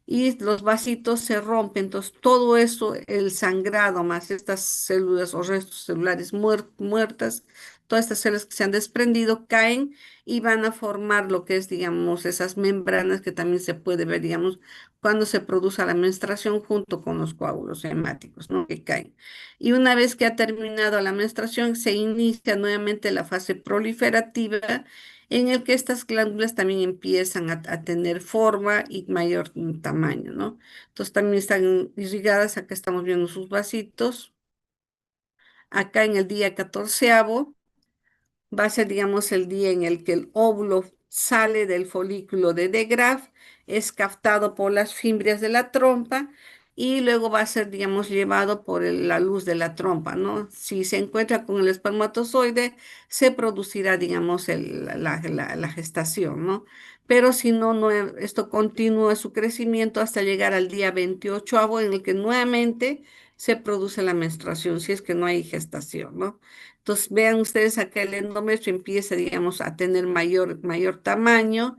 y los vasitos se rompen. Entonces, todo eso, el sangrado más estas células o restos celulares muertas, todas estas células que se han desprendido caen y van a formar lo que es, digamos, esas membranas que también se puede ver, digamos, cuando se produce la menstruación junto con los coágulos hemáticos, ¿no? Que caen. Y una vez que ha terminado la menstruación, se inicia nuevamente la fase proliferativa en el que estas glándulas también empiezan a tener forma y mayor tamaño, ¿no? Entonces también están irrigadas, acá estamos viendo sus vasitos, acá en el día catorceavo va a ser, digamos, el día en el que el óvulo sale del folículo de Graf, es captado por las fimbrias de la trompa y luego va a ser, digamos, llevado por la luz de la trompa, ¿no? Si se encuentra con el espermatozoide, se producirá, digamos, la gestación, ¿no? Pero si no, esto continúa su crecimiento hasta llegar al día 28 en el que nuevamente se produce la menstruación, si es que no hay gestación, ¿no? Entonces, vean ustedes acá el endometrio empieza, digamos, a tener mayor tamaño,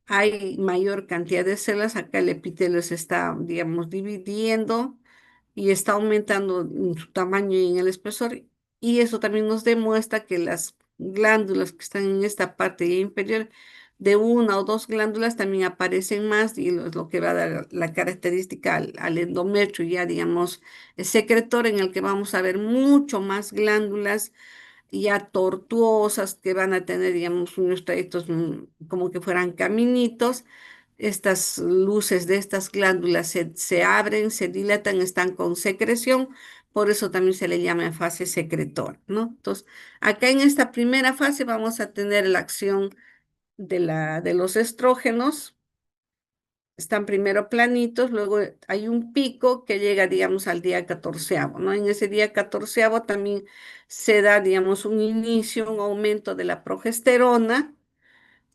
hay mayor cantidad de células, acá el epitelio se está, digamos, dividiendo y está aumentando en su tamaño y en el espesor, y eso también nos demuestra que las glándulas que están en esta parte inferior, de una o dos glándulas también aparecen más, y es lo que va a dar la característica al endometrio, ya digamos, secretor, en el que vamos a ver mucho más glándulas ya tortuosas que van a tener, digamos, unos trayectos como que fueran caminitos. Estas luces de estas glándulas se abren, se dilatan, están con secreción, por eso también se le llama fase secretora, ¿no? Entonces, acá en esta primera fase vamos a tener la acción de los estrógenos, están primero planitos, luego hay un pico que llega, digamos, al día catorceavo, ¿no? En ese día catorceavo también se da, digamos, un inicio, un aumento de la progesterona,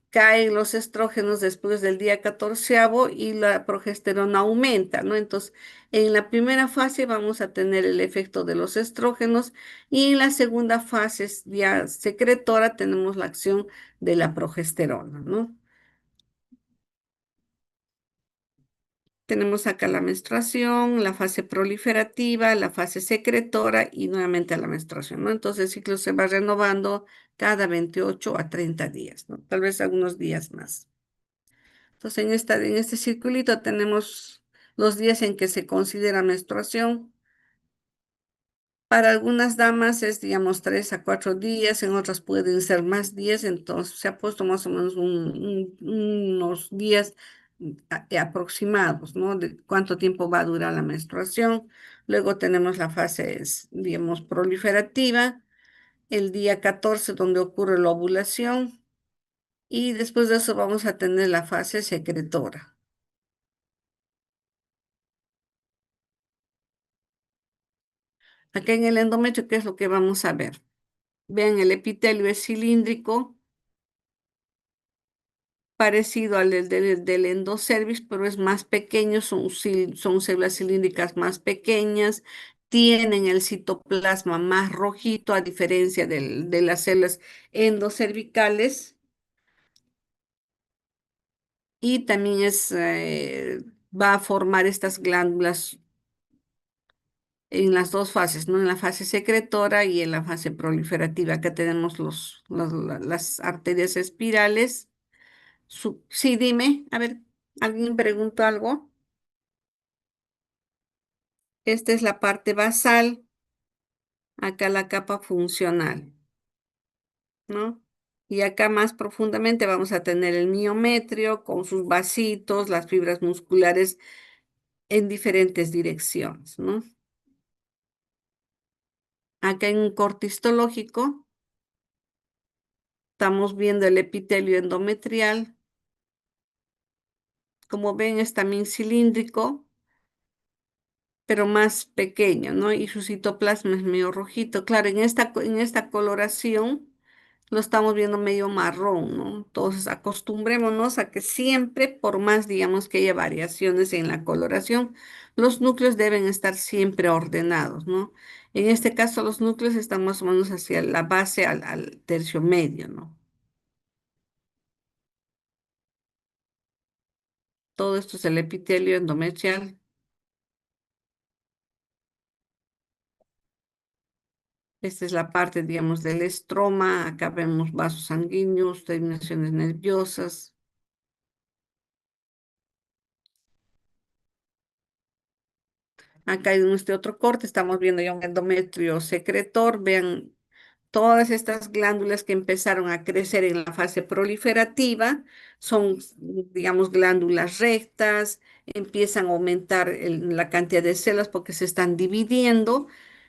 caen los estrógenos después del día catorceavo y la progesterona aumenta, ¿no? Entonces, en la primera fase vamos a tener el efecto de los estrógenos y en la segunda fase ya secretora tenemos la acción de la progesterona, ¿no? Tenemos acá la menstruación, la fase proliferativa, la fase secretora y nuevamente la menstruación, ¿no? Entonces el ciclo se va renovando cada 28 a 30 días, ¿no? Tal vez algunos días más. Entonces en este circulito tenemos los días en que se considera menstruación. Para algunas damas es, digamos, 3 a 4 días, en otras pueden ser más días, entonces se ha puesto más o menos unos días aproximados, ¿no? De cuánto tiempo va a durar la menstruación. Luego tenemos la fase, digamos, proliferativa, el día 14 donde ocurre la ovulación, y después de eso vamos a tener la fase secretora. Acá en el endometrio, ¿qué es lo que vamos a ver? Vean, el epitelio es cilíndrico, parecido al del endocervix, pero es más pequeño, son células cilíndricas más pequeñas, tienen el citoplasma más rojito, a diferencia de las células endocervicales, y también va a formar estas glándulas en las dos fases, ¿no? En la fase secretora y en la fase proliferativa. Acá tenemos las arterias espirales. Sí, dime, a ver, ¿alguien preguntó algo? Esta es la parte basal, acá la capa funcional, ¿no? Y acá más profundamente vamos a tener el miometrio con sus vasitos, las fibras musculares en diferentes direcciones, ¿no? Acá en un corte histológico estamos viendo el epitelio endometrial. Como ven, es también cilíndrico, pero más pequeño, ¿no? Y su citoplasma es medio rojito. Claro, en esta coloración lo estamos viendo medio marrón, ¿no? Entonces, acostumbrémonos a que siempre, por más, digamos, que haya variaciones en la coloración, los núcleos deben estar siempre ordenados, ¿no? En este caso, los núcleos están más o menos hacia la base al tercio medio, ¿no? Todo esto es el epitelio endometrial. Esta es la parte, digamos, del estroma. Acá vemos vasos sanguíneos, terminaciones nerviosas. Acá en este otro corte estamos viendo ya un endometrio secretor. Vean todas estas glándulas que empezaron a crecer en la fase proliferativa son, digamos, glándulas rectas, empiezan a aumentar la cantidad de células porque se están dividiendo,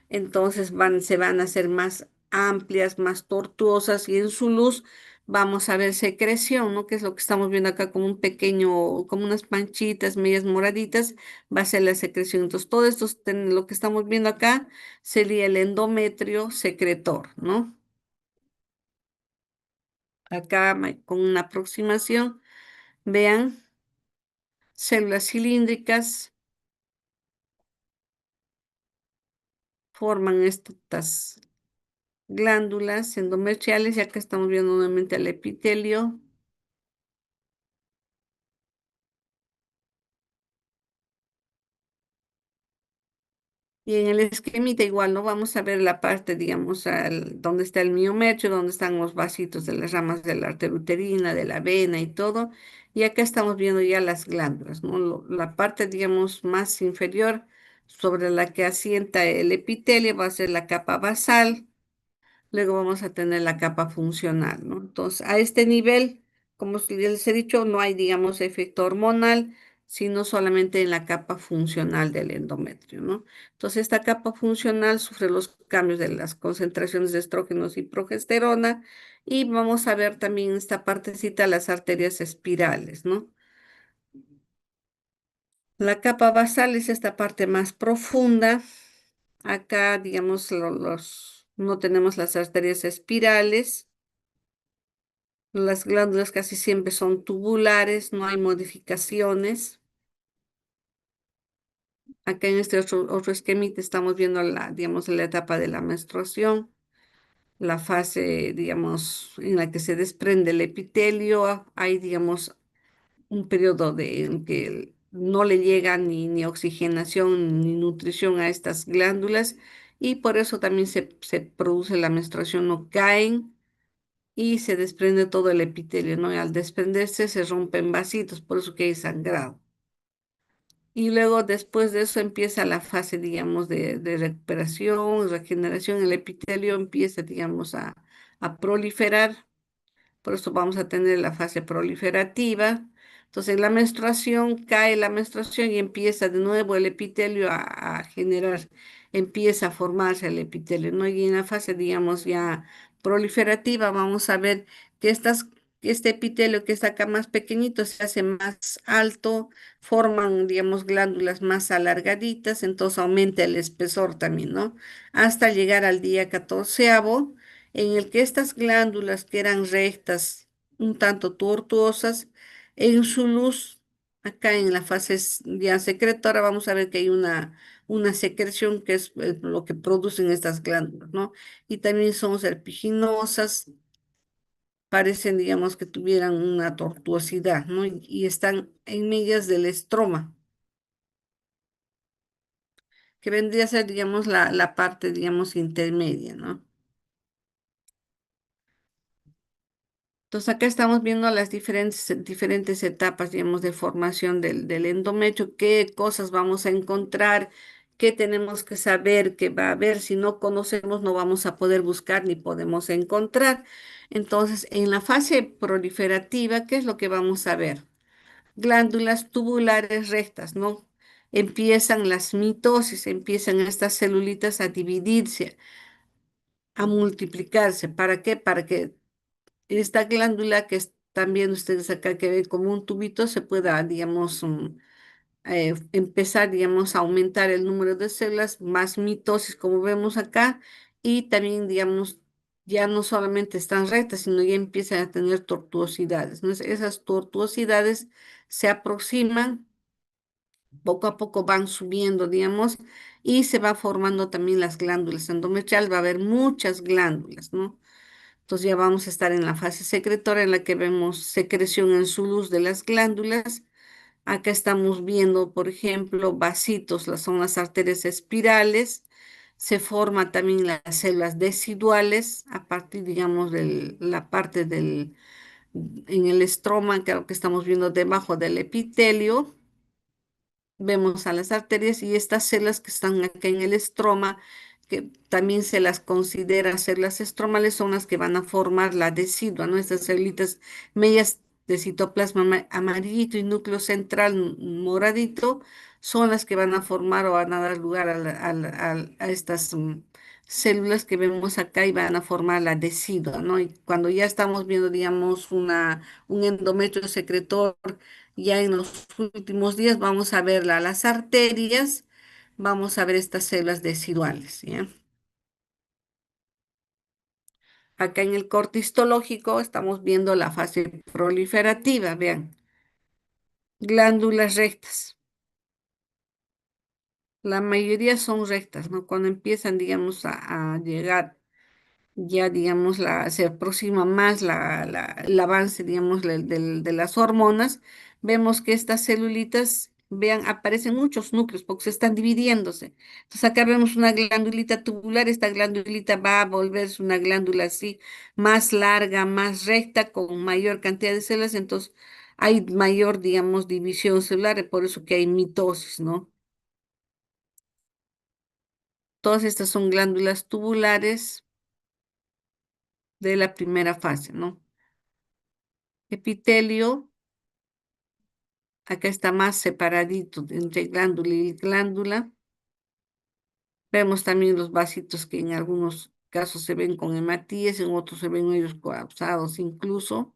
entonces se van a hacer más amplias, más tortuosas y en su luz vamos a ver secreción, ¿no? Que es lo que estamos viendo acá como un pequeño, como unas manchitas, medias moraditas, va a ser la secreción. Entonces, todo esto, lo que estamos viendo acá sería el endometrio secretor, ¿no? Acá con una aproximación, vean, células cilíndricas forman estas glándulas endometriales y acá estamos viendo nuevamente el epitelio. Y en el esquemita igual, ¿no? Vamos a ver la parte, digamos, donde está el miometrio, donde están los vasitos de las ramas de la arteria uterina, de la vena y todo. Y acá estamos viendo ya las glándulas, ¿no? La parte, digamos, más inferior sobre la que asienta el epitelio va a ser la capa basal. Luego vamos a tener la capa funcional, ¿no? Entonces, a este nivel, como les he dicho, no hay, digamos, efecto hormonal, sino solamente en la capa funcional del endometrio, ¿no? Entonces, esta capa funcional sufre los cambios de las concentraciones de estrógenos y progesterona, y vamos a ver también en esta partecita las arterias espirales, ¿no? La capa basal es esta parte más profunda. Acá, digamos, no tenemos las arterias espirales. Las glándulas casi siempre son tubulares, no hay modificaciones. Acá en este otro esquemita estamos viendo digamos, la etapa de la menstruación, la fase, digamos, en la que se desprende el epitelio. Hay, digamos, un periodo en que no le llega ni oxigenación ni nutrición a estas glándulas y por eso también se produce la menstruación, no caen y se desprende todo el epitelio, ¿no? Y al desprenderse se rompen vasitos, por eso que hay sangrado. Y luego después de eso empieza la fase, digamos, de recuperación, regeneración, el epitelio empieza, digamos, a proliferar, por eso vamos a tener la fase proliferativa. Entonces, en la menstruación cae la menstruación y empieza de nuevo el epitelio a generar, empieza a formarse el epitelio, ¿no? Y en la fase, digamos, ya proliferativa, vamos a ver que este epitelio que está acá más pequeñito se hace más alto, forman, digamos, glándulas más alargaditas, entonces aumenta el espesor también, ¿no? Hasta llegar al día catorceavo en el que estas glándulas que eran rectas, un tanto tortuosas, en su luz, acá en la fase ya secretora, vamos a ver que hay una secreción que es lo que producen estas glándulas, ¿no? Y también son serpiginosas, parecen, digamos, que tuvieran una tortuosidad, ¿no? Y están en medias del estroma, que vendría a ser, digamos, la parte, digamos, intermedia, ¿no? Entonces acá estamos viendo las diferentes etapas, digamos, de formación del endometrio, qué cosas vamos a encontrar, qué tenemos que saber que va a haber. Si no conocemos, no vamos a poder buscar ni podemos encontrar. Entonces, en la fase proliferativa, ¿qué es lo que vamos a ver? Glándulas tubulares rectas, ¿no? Empiezan las mitosis, empiezan estas celulitas a dividirse, a multiplicarse. ¿Para qué? Para que esta glándula que están viendo ustedes acá, que ve como un tubito, se pueda, digamos, empezar, digamos, a aumentar el número de células, más mitosis, como vemos acá, y también, digamos, ya no solamente están rectas, sino ya empiezan a tener tortuosidades, ¿no? Esas tortuosidades se aproximan, poco a poco van subiendo, digamos, y se va formando también las glándulas endometriales, va a haber muchas glándulas, ¿no? Entonces ya vamos a estar en la fase secretora en la que vemos secreción en su luz de las glándulas. Acá estamos viendo, por ejemplo, vasitos, son las arterias espirales. Se forma también las células deciduales a partir, digamos, de la parte en el estroma, que es lo que estamos viendo debajo del epitelio. Vemos a las arterias y estas células que están acá en el estroma, que también se las considera células estromales, son las que van a formar la decidua, ¿no? Estas células medias de citoplasma amarillito y núcleo central moradito son las que van a formar o van a dar lugar a estas células que vemos acá y van a formar la decidua, ¿no? Y cuando ya estamos viendo, digamos, un endometrio secretor, ya en los últimos días vamos a ver las arterias, vamos a ver estas células deciduales, ¿ya? Acá en el corte histológico estamos viendo la fase proliferativa, vean, glándulas rectas. La mayoría son rectas, ¿no? Cuando empiezan, digamos, a llegar ya, digamos, se aproxima más el avance, digamos, de las hormonas, vemos que estas celulitas, vean, aparecen muchos núcleos porque se están dividiéndose. Entonces acá vemos una glandulita tubular, esta glandulita va a volverse una glándula así, más larga, más recta, con mayor cantidad de células, entonces hay mayor, digamos, división celular, por eso que hay mitosis, ¿no? Todas estas son glándulas tubulares de la primera fase, ¿no? Epitelio, acá está más separadito entre glándula y glándula. Vemos también los vasitos que en algunos casos se ven con hematíes, en otros se ven ellos colapsados incluso.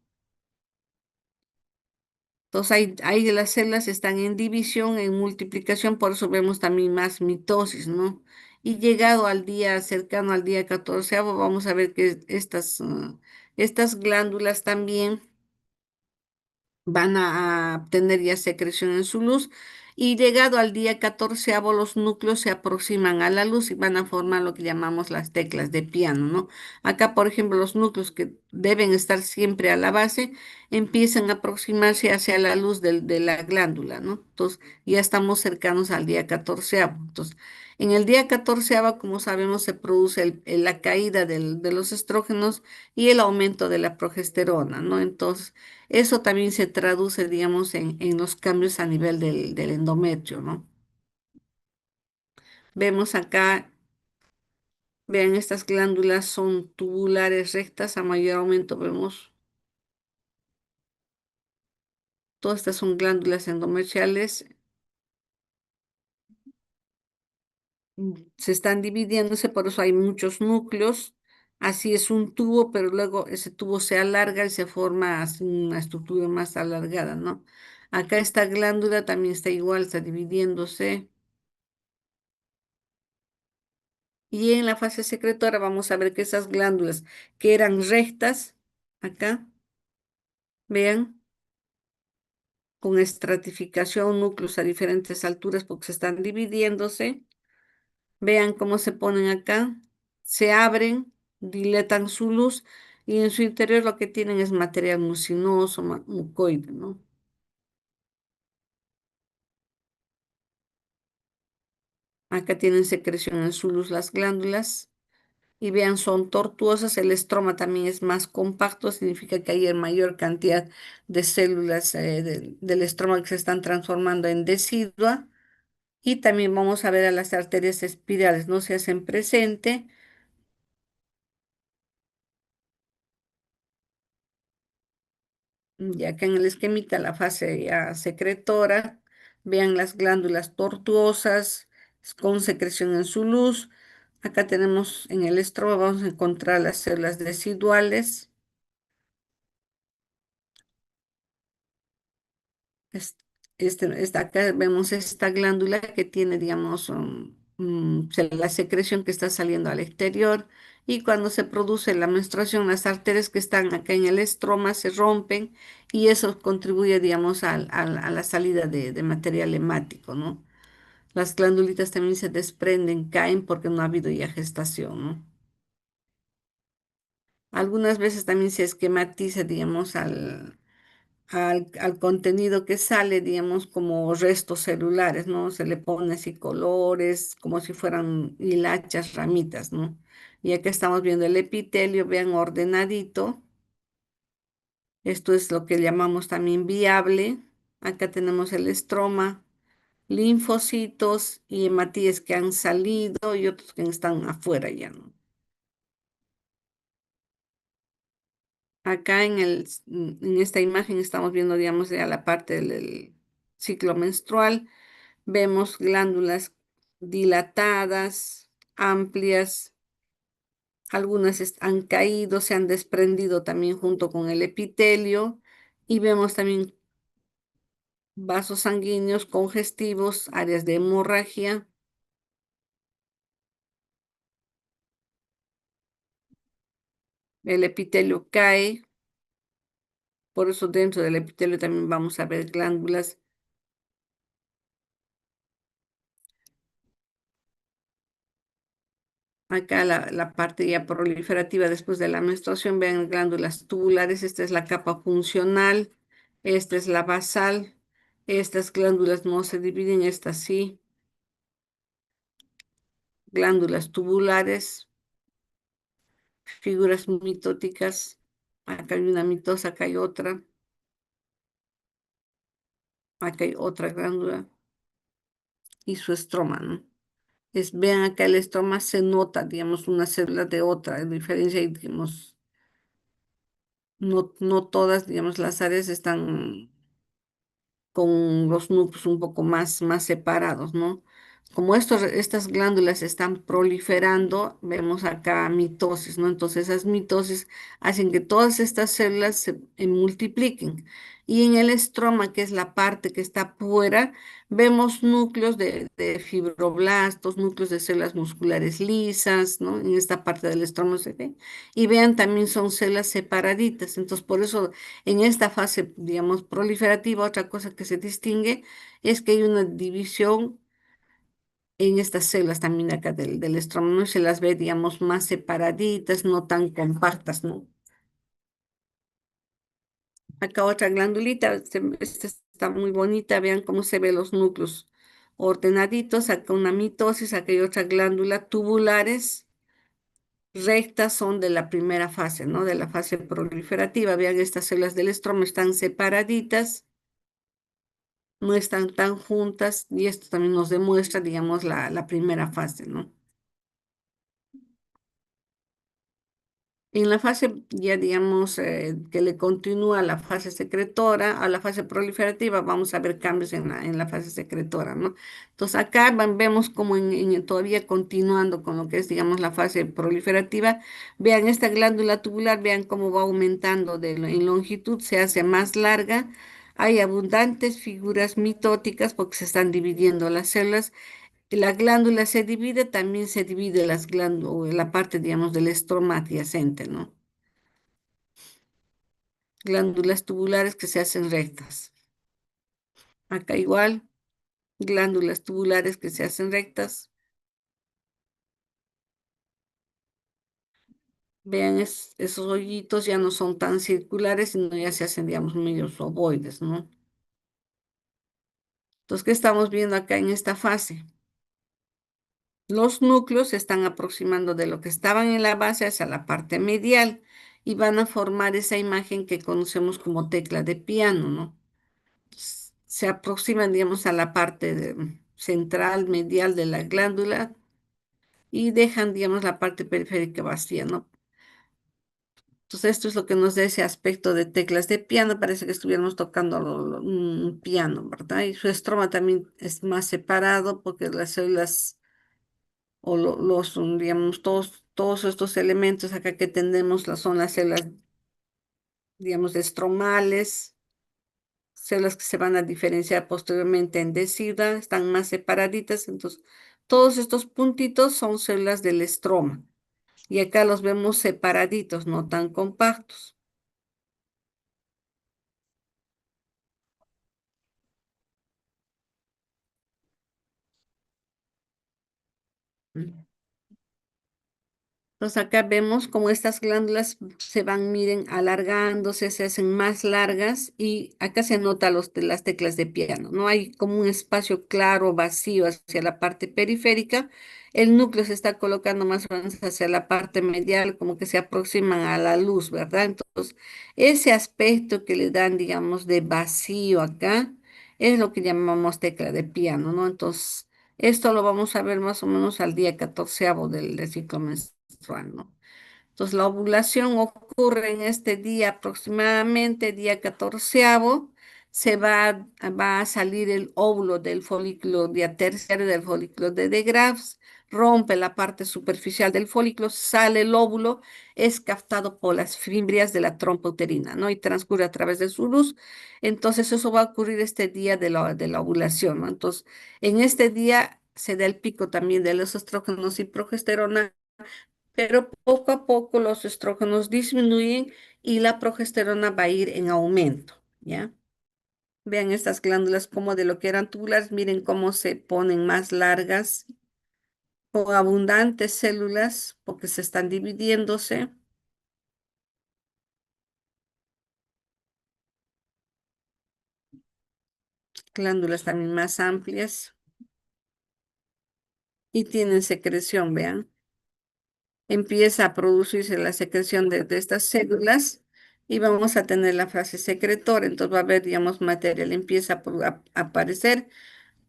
Entonces ahí las células están en división, en multiplicación, por eso vemos también más mitosis, ¿no? Y llegado al día cercano al día 14, vamos a ver que estas glándulas también van a tener ya secreción en su luz y llegado al día 14 los núcleos se aproximan a la luz y van a formar lo que llamamos las teclas de piano, ¿no? Acá, por ejemplo, los núcleos que deben estar siempre a la base empiezan a aproximarse hacia la luz de la glándula, ¿no? Entonces, ya estamos cercanos al día 14. Entonces, en el día 14, como sabemos, se produce la caída de los estrógenos y el aumento de la progesterona, ¿no? Entonces, eso también se traduce, digamos, en los cambios a nivel del endometrio, ¿no? Vemos acá, vean, estas glándulas son tubulares rectas, a mayor aumento vemos, todas estas son glándulas endometriales, se están dividiéndose, por eso hay muchos núcleos, así es un tubo, pero luego ese tubo se alarga y se forma así una estructura más alargada, ¿no? Acá esta glándula también está igual, está dividiéndose. Y en la fase secretora vamos a ver que esas glándulas que eran rectas, acá, vean, con estratificación, núcleos a diferentes alturas porque se están dividiéndose, vean cómo se ponen acá, se abren, diletan su luz y en su interior lo que tienen es material mucinoso, mucoide, ¿no? Acá tienen secreción en su luz las glándulas. Y vean, son tortuosas, el estroma también es más compacto, significa que hay mayor cantidad de células del estroma que se están transformando en decidua. Y también vamos a ver a las arterias espirales, no se hacen presente, ya que en el esquemita la fase ya secretora, vean las glándulas tortuosas con secreción en su luz. Acá tenemos en el estroma, vamos a encontrar las células deciduales. Es- acá vemos esta glándula que tiene, digamos, la secreción que está saliendo al exterior y cuando se produce la menstruación, las arterias que están acá en el estroma se rompen y eso contribuye, digamos, a la salida de material hemático, ¿no? Las glandulitas también se desprenden, caen porque no ha habido ya gestación, ¿no? Algunas veces también se esquematiza, digamos, al contenido que sale, digamos, como restos celulares, ¿no? Se le pone así colores, como si fueran hilachas, ramitas, ¿no? Y acá estamos viendo el epitelio, vean, ordenadito. Esto es lo que llamamos también viable. Acá tenemos el estroma, linfocitos y hematíes que han salido y otros que están afuera ya, ¿no? Acá en esta imagen estamos viendo, digamos, ya la parte del ciclo menstrual. Vemos glándulas dilatadas, amplias, algunas han caído, se han desprendido también junto con el epitelio y vemos también vasos sanguíneos congestivos, áreas de hemorragia, el epitelio cae, por eso dentro del epitelio también vamos a ver glándulas. Acá la parte ya proliferativa después de la menstruación, vean glándulas tubulares, esta es la capa funcional, esta es la basal, estas glándulas no se dividen, estas sí, glándulas tubulares, figuras mitóticas, acá hay una mitosa, acá hay otra glándula y su estroma, ¿no? Vean acá el estroma se nota, digamos, una célula de otra, en diferencia, y, digamos, no todas, digamos, las áreas están con los núcleos un poco más separados, ¿no? Como estas glándulas están proliferando, vemos acá mitosis, ¿no? Entonces esas mitosis hacen que todas estas células se multipliquen. Y en el estroma, que es la parte que está afuera, vemos núcleos de fibroblastos, núcleos de células musculares lisas, ¿no? En esta parte del estroma se ve. Y vean, también son células separaditas. Entonces, por eso en esta fase, digamos, proliferativa, otra cosa que se distingue es que hay una división en estas células también acá del estroma, ¿no? Se las ve, digamos, más separaditas, no tan compactas, ¿no? Acá otra glandulita, esta está muy bonita, vean cómo se ven los núcleos ordenaditos, acá una mitosis, acá hay otra glándula, tubulares, rectas son de la primera fase, ¿no? De la fase proliferativa, vean estas células del estroma están separaditas, no están tan juntas y esto también nos demuestra, digamos, la primera fase, ¿no? En la fase ya, digamos, que le continúa la fase secretora a la fase proliferativa, vamos a ver cambios en la fase secretora, ¿no? Entonces acá vemos como todavía continuando con lo que es, digamos, la fase proliferativa, vean esta glándula tubular, vean cómo va aumentando en longitud, se hace más larga, hay abundantes figuras mitóticas porque se están dividiendo las células. La glándula se divide, también se divide las glándulas, la parte, digamos, del estroma adyacente, ¿no? Glándulas tubulares que se hacen rectas. Acá igual, glándulas tubulares que se hacen rectas. Vean, esos hoyitos ya no son tan circulares, sino ya se hacen, digamos, medios ovoides, ¿no? Entonces, ¿qué estamos viendo acá en esta fase? Los núcleos se están aproximando de lo que estaban en la base hacia la parte medial y van a formar esa imagen que conocemos como tecla de piano, ¿no? Se aproximan, digamos, a la parte central, medial de la glándula y dejan, digamos, la parte periférica vacía, ¿no? Entonces, esto es lo que nos da ese aspecto de teclas de piano. Parece que estuviéramos tocando un piano, ¿verdad? Y su estroma también es más separado porque las células o digamos, todos estos elementos acá que tenemos son las células, digamos, estromales, células que se van a diferenciar posteriormente en decida, están más separaditas. Entonces, todos estos puntitos son células del estroma. Y acá los vemos separaditos, no tan compactos. Mm. Entonces acá vemos cómo estas glándulas se van, miren, alargándose, se hacen más largas y acá se nota las teclas de piano. No hay como un espacio claro, vacío hacia la parte periférica. El núcleo se está colocando más o menos hacia la parte medial, como que se aproximan a la luz, ¿verdad? Entonces, ese aspecto que le dan, digamos, de vacío acá, es lo que llamamos tecla de piano, ¿no? Entonces, esto lo vamos a ver más o menos al día 14º del ciclo menstrual, ¿no? Entonces, la ovulación ocurre en este día aproximadamente, día 14º, va a salir el óvulo del folículo día terciario del folículo de Graves, rompe la parte superficial del folículo, sale el óvulo, es captado por las fimbrias de la trompa uterina, ¿no? Y transcurre a través de su luz. Entonces, eso va a ocurrir este día de la ovulación, ¿no? Entonces, en este día se da el pico también de los estrógenos y progesterona, pero poco a poco los estrógenos disminuyen y la progesterona va a ir en aumento, ¿ya? Vean estas glándulas como de lo que eran tubulares, miren cómo se ponen más largas, con abundantes células, porque se están dividiéndose, glándulas también más amplias y tienen secreción, vean. Empieza a producirse la secreción de estas células y vamos a tener la fase secretora, entonces va a haber, digamos, material, empieza a aparecer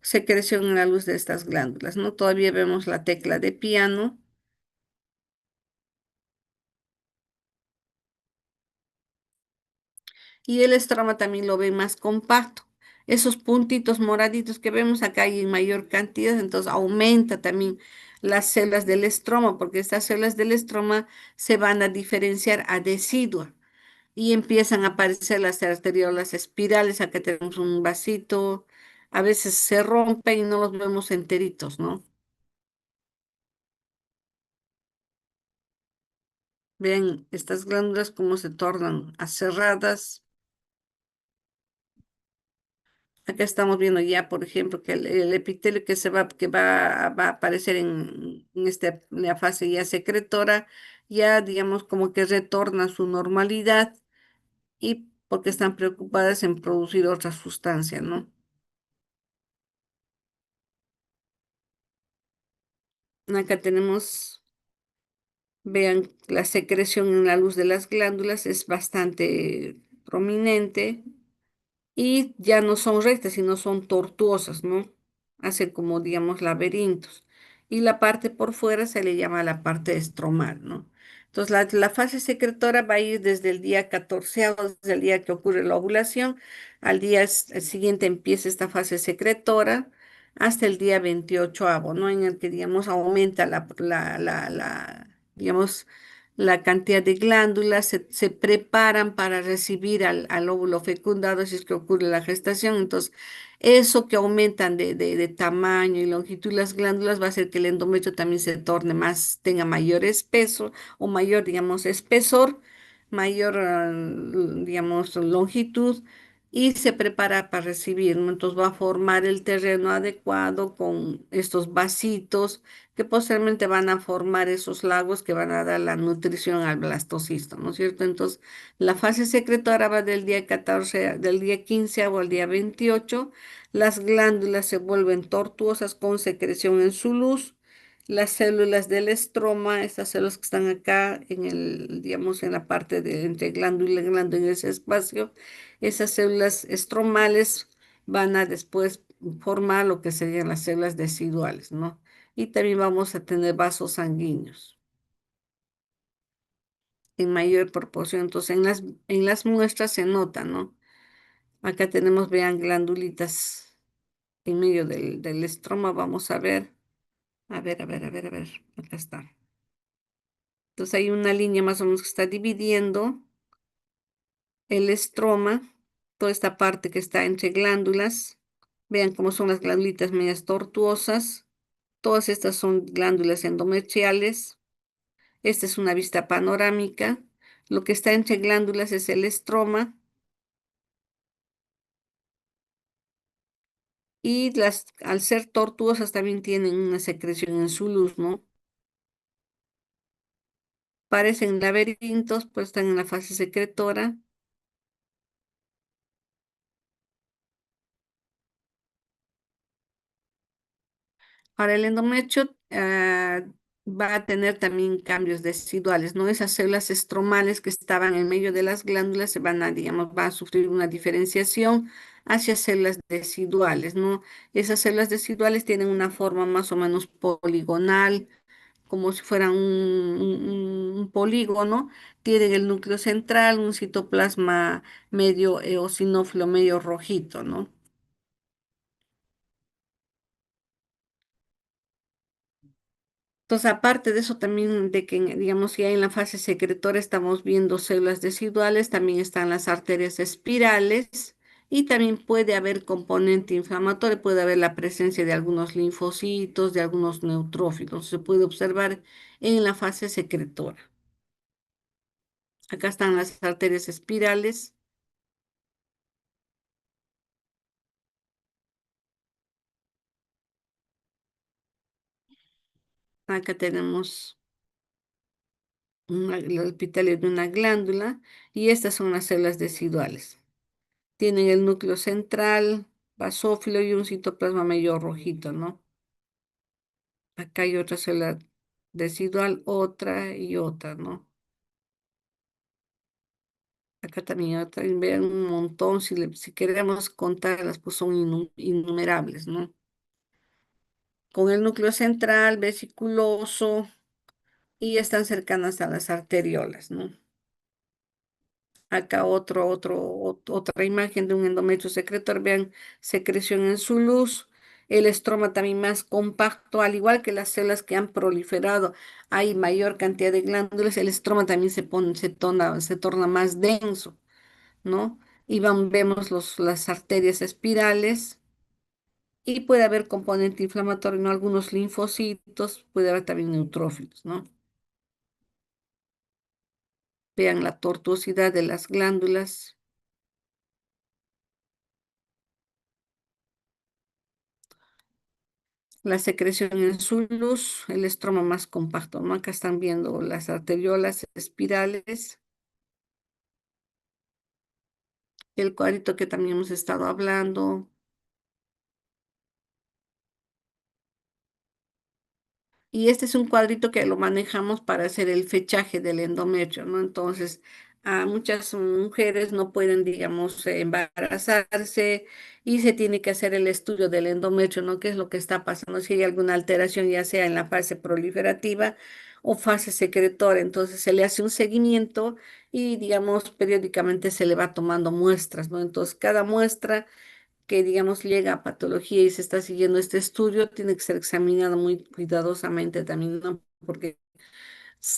secreción en la luz de estas glándulas, ¿no? Todavía vemos la tecla de piano y el estroma también lo ve más compacto. Esos puntitos moraditos que vemos acá hay en mayor cantidad, entonces aumenta también las células del estroma, porque estas células del estroma se van a diferenciar a decidua y empiezan a aparecer las arteriolas espirales. Acá tenemos un vasito, a veces se rompe y no los vemos enteritos, ¿no? Ven estas glándulas cómo se tornan aserradas. Acá estamos viendo ya, por ejemplo, que el epitelio que va a aparecer en la fase ya secretora, ya digamos como que retorna a su normalidad y porque están preocupadas en producir otra sustancia, ¿no? Acá tenemos, vean, la secreción en la luz de las glándulas es bastante prominente. Y ya no son rectas, sino son tortuosas, ¿no? Hacen como, digamos, laberintos. Y la parte por fuera se le llama la parte estromal, ¿no? Entonces, la fase secretora va a ir desde el día 14, desde el día que ocurre la ovulación, al día siguiente empieza esta fase secretora, hasta el día 28, ¿no? En el que, digamos, aumenta digamos, la cantidad de glándulas se preparan para recibir al óvulo fecundado si es que ocurre la gestación. Entonces, eso que aumentan de tamaño y longitud las glándulas va a hacer que el endometrio también se torne más, tenga mayor espeso o mayor, digamos, espesor, mayor, digamos, longitud y se prepara para recibir, ¿no? Entonces va a formar el terreno adecuado con estos vasitos que posteriormente van a formar esos lagos que van a dar la nutrición al blastocisto, ¿no es cierto? Entonces, la fase secretora va del día 14, del día 15 al día 28. Las glándulas se vuelven tortuosas con secreción en su luz. Las células del estroma, estas células que están acá digamos, en la parte de entre glándula y glándula, en ese espacio, esas células estromales van a después formar lo que serían las células deciduales, ¿no? Y también vamos a tener vasos sanguíneos en mayor proporción. Entonces, en las muestras se nota, ¿no? Acá tenemos, vean, glandulitas en medio del estroma. Vamos a ver, a ver, a ver, a ver, a ver. Acá está. Entonces, hay una línea más o menos que está dividiendo el estroma, toda esta parte que está entre glándulas. Vean cómo son las glandulitas medias tortuosas. Todas estas son glándulas endometriales. Esta es una vista panorámica. Lo que está entre glándulas es el estroma y al ser tortuosas también tienen una secreción en su luz, ¿no? parecen laberintos, pues están en la fase secretora. Ahora el endometrio va a tener también cambios residuales, ¿no? Esas células estromales que estaban en medio de las glándulas se van a, digamos, va a sufrir una diferenciación hacia células residuales, ¿no? Esas células residuales tienen una forma más o menos poligonal, como si fueran un polígono, tienen el núcleo central, un citoplasma medio eosinófilo, medio rojito, ¿no? Entonces, aparte de eso, también de que, digamos, ya en la fase secretora estamos viendo células residuales, también están las arterias espirales y también puede haber componente inflamatorio, puede haber la presencia de algunos linfocitos, de algunos neutrófilos, se puede observar en la fase secretora. Acá están las arterias espirales, acá tenemos el epitelio de una glándula y estas son las células residuales. Tienen el núcleo central, basófilo y un citoplasma medio rojito, ¿no? Acá hay otra célula residual, otra y otra, ¿no? Acá también hay otra, y vean un montón, si queremos contarlas, pues son innumerables, ¿no? Con el núcleo central, vesiculoso, y están cercanas a las arteriolas, ¿no? Acá otra imagen de un endometrio secretor. Vean, secreción en su luz. El estroma también más compacto, al igual que las células que han proliferado, hay mayor cantidad de glándulas. El estroma también se torna más denso, ¿no? Y vemos las arterias espirales y puede haber componente inflamatorio, ¿no? Algunos linfocitos, puede haber también neutrófilos, ¿no? Vean la tortuosidad de las glándulas. La secreción en su luz, el estroma más compacto, ¿no? Acá están viendo las arteriolas espirales, el cuadrito que también hemos estado hablando. Y este es un cuadrito que lo manejamos para hacer el fechaje del endometrio, ¿no? Entonces, a muchas mujeres no pueden, digamos, embarazarse y se tiene que hacer el estudio del endometrio, ¿no? ¿Qué es lo que está pasando? Si hay alguna alteración, ya sea en la fase proliferativa o fase secretora, entonces se le hace un seguimiento y, digamos, periódicamente se le va tomando muestras, ¿no? Entonces, cada muestra que, digamos, llega a patología y se está siguiendo este estudio, tiene que ser examinado muy cuidadosamente también, ¿no? Porque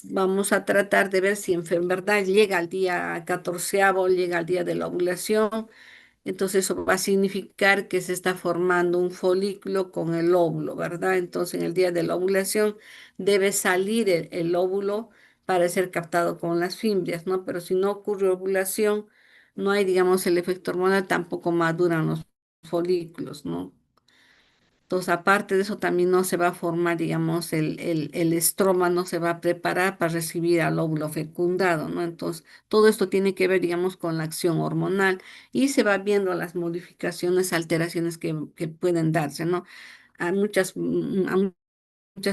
vamos a tratar de ver si en verdad llega al día catorceavo, llega al día de la ovulación, entonces eso va a significar que se está formando un folículo con el óvulo, ¿verdad? Entonces en el día de la ovulación debe salir el óvulo para ser captado con las fimbrias, ¿no? Pero si no ocurre ovulación, no hay, digamos, el efecto hormonal, tampoco maduran los folículos, ¿no? Entonces, aparte de eso, también no se va a formar, digamos, el estroma no se va a preparar para recibir al óvulo fecundado, ¿no? Entonces, todo esto tiene que ver, digamos, con la acción hormonal y se va viendo las modificaciones, alteraciones que pueden darse, ¿no? A muchas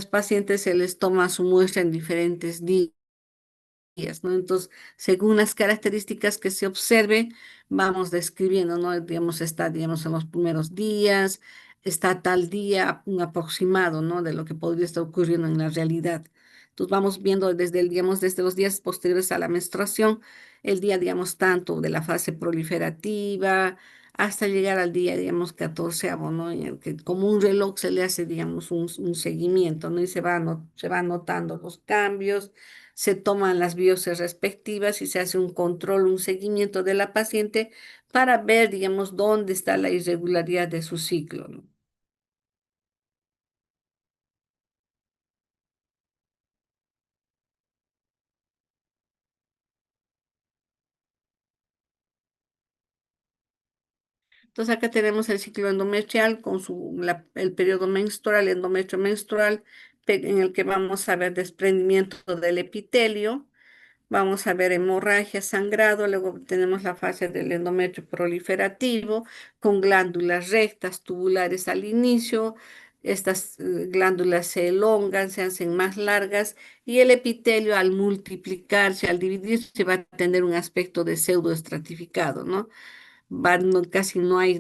pacientes se les toma su muestra en diferentes días, ¿no? Entonces, según las características que se observe, vamos describiendo, ¿no? Digamos, está, digamos, en los primeros días, está tal día, un aproximado, ¿no? De lo que podría estar ocurriendo en la realidad. Entonces, vamos viendo digamos, desde los días posteriores a la menstruación, el día, digamos, tanto de la fase proliferativa, hasta llegar al día, digamos, catorceavo, ¿no? En el que como un reloj se le hace, digamos, un seguimiento, ¿no? Y se va notando los cambios, se toman las biopsias respectivas y se hace un control, un seguimiento de la paciente para ver, digamos, dónde está la irregularidad de su ciclo, ¿no? Entonces acá tenemos el ciclo endometrial con el periodo menstrual, endometrio menstrual, en el que vamos a ver desprendimiento del epitelio. Vamos a ver hemorragia, sangrado, luego tenemos la fase del endometrio proliferativo con glándulas rectas, tubulares al inicio. Estas glándulas se elongan, se hacen más largas y el epitelio al multiplicarse, al dividirse, va a tener un aspecto de pseudoestratificado, ¿no? Casi no hay,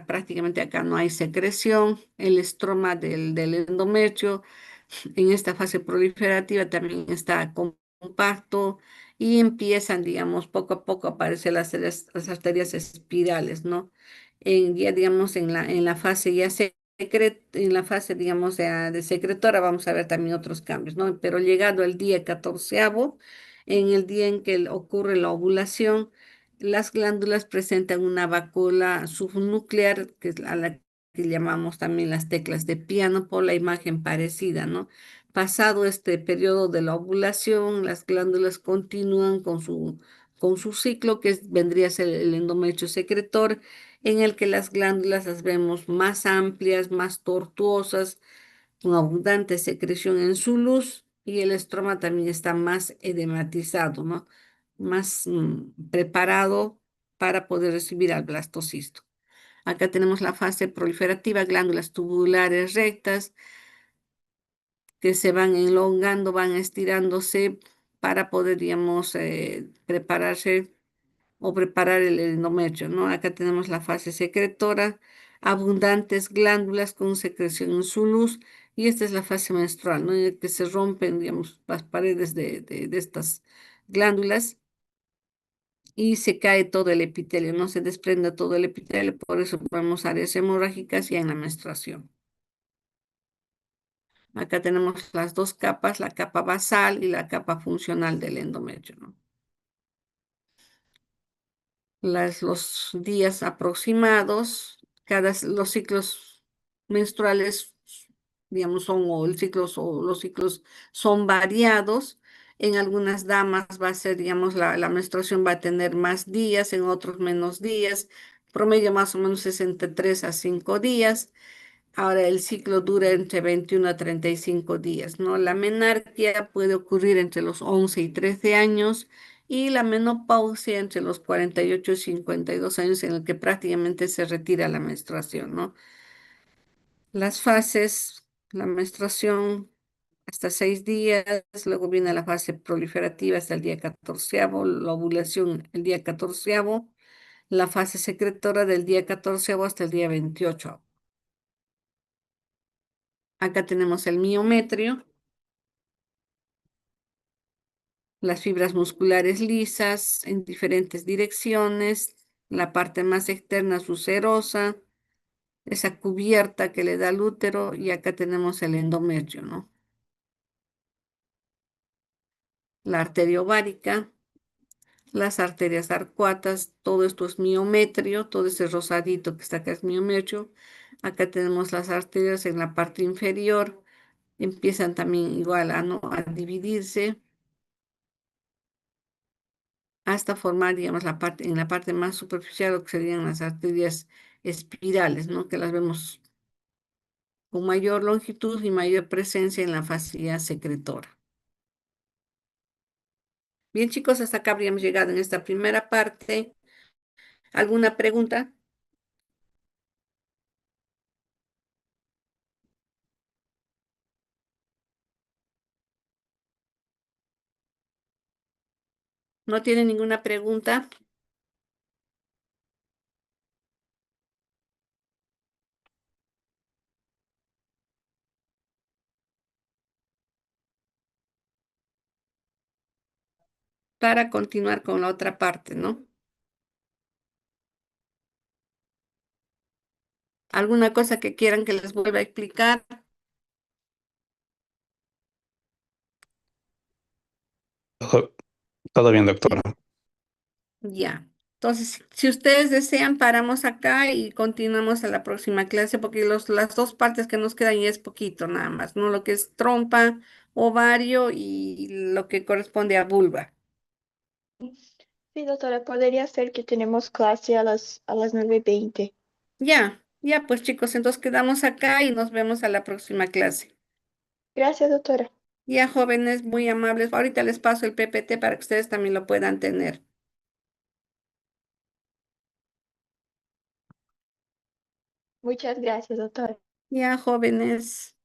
prácticamente acá no hay secreción. El estroma del endometrio en esta fase proliferativa también está compacto y empiezan, digamos, poco a poco a aparecer las arterias espirales, ¿no? Ya, digamos, en la fase ya en la fase, digamos, de secretora vamos a ver también otros cambios, ¿no? Pero llegado el día catorceavo, en el día en que ocurre la ovulación, las glándulas presentan una vacuola subnuclear, que es a la que llamamos también las teclas de piano por la imagen parecida, ¿no? Pasado este periodo de la ovulación, las glándulas continúan con su ciclo, vendría a ser el endometrio secretor, en el que las glándulas las vemos más amplias, más tortuosas, con abundante secreción en su luz, y el estroma también está más edematizado, ¿no? Más preparado para poder recibir al blastocisto. Acá tenemos la fase proliferativa, glándulas tubulares rectas que se van elongando, van estirándose para poder, digamos, prepararse o preparar el endometrio, ¿no? Acá tenemos la fase secretora, abundantes glándulas con secreción en su luz, y esta es la fase menstrual, ¿no? En el que se rompen, digamos, las paredes de estas glándulas y se cae todo el epitelio, no se desprende todo el epitelio, por eso vemos áreas hemorrágicas ya en la menstruación. Acá tenemos las dos capas, la capa basal y la capa funcional del endometrio, ¿no? Los días aproximados, los ciclos menstruales, digamos, los ciclos son variados. En algunas damas va a ser, digamos, la menstruación va a tener más días, en otros menos días. Promedio más o menos es entre 3 a 5 días. Ahora el ciclo dura entre 21 a 35 días, ¿no? La menarquia puede ocurrir entre los 11 y 13 años y la menopausia entre los 48 y 52 años, en el que prácticamente se retira la menstruación, ¿no? Las fases, la menstruación hasta 6 días, luego viene la fase proliferativa hasta el día catorceavo, la ovulación el día catorceavo, la fase secretora del día catorceavo hasta el día 28. Acá tenemos el miometrio, las fibras musculares lisas en diferentes direcciones, la parte más externa sucerosa, esa cubierta que le da al útero, y acá tenemos el endometrio, ¿no? La arteria ovárica, las arterias arcuatas, todo esto es miometrio, todo ese rosadito que está acá es miometrio. Acá tenemos las arterias en la parte inferior, empiezan también igual ¿no? a dividirse hasta formar, digamos, en la parte más superficial, lo que serían las arterias espirales, ¿no? Que las vemos con mayor longitud y mayor presencia en la fascia secretora. Bien, chicos, hasta acá habríamos llegado en esta primera parte. ¿Alguna pregunta? ¿No tiene ninguna pregunta? Para continuar con la otra parte, ¿no? ¿Alguna cosa que quieran que les vuelva a explicar? Todo, todo bien, doctora. Ya. Entonces, si ustedes desean, paramos acá y continuamos a la próxima clase, porque las dos partes que nos quedan ya es poquito nada más, ¿no? Lo que es trompa, ovario y lo que corresponde a vulva. Sí, doctora, podría ser que tenemos clase a las 9:20. Ya, ya, pues chicos, entonces quedamos acá y nos vemos a la próxima clase. Gracias, doctora. Ya jóvenes muy amables, ahorita les paso el PPT para que ustedes también lo puedan tener. Muchas gracias, doctora. Ya jóvenes.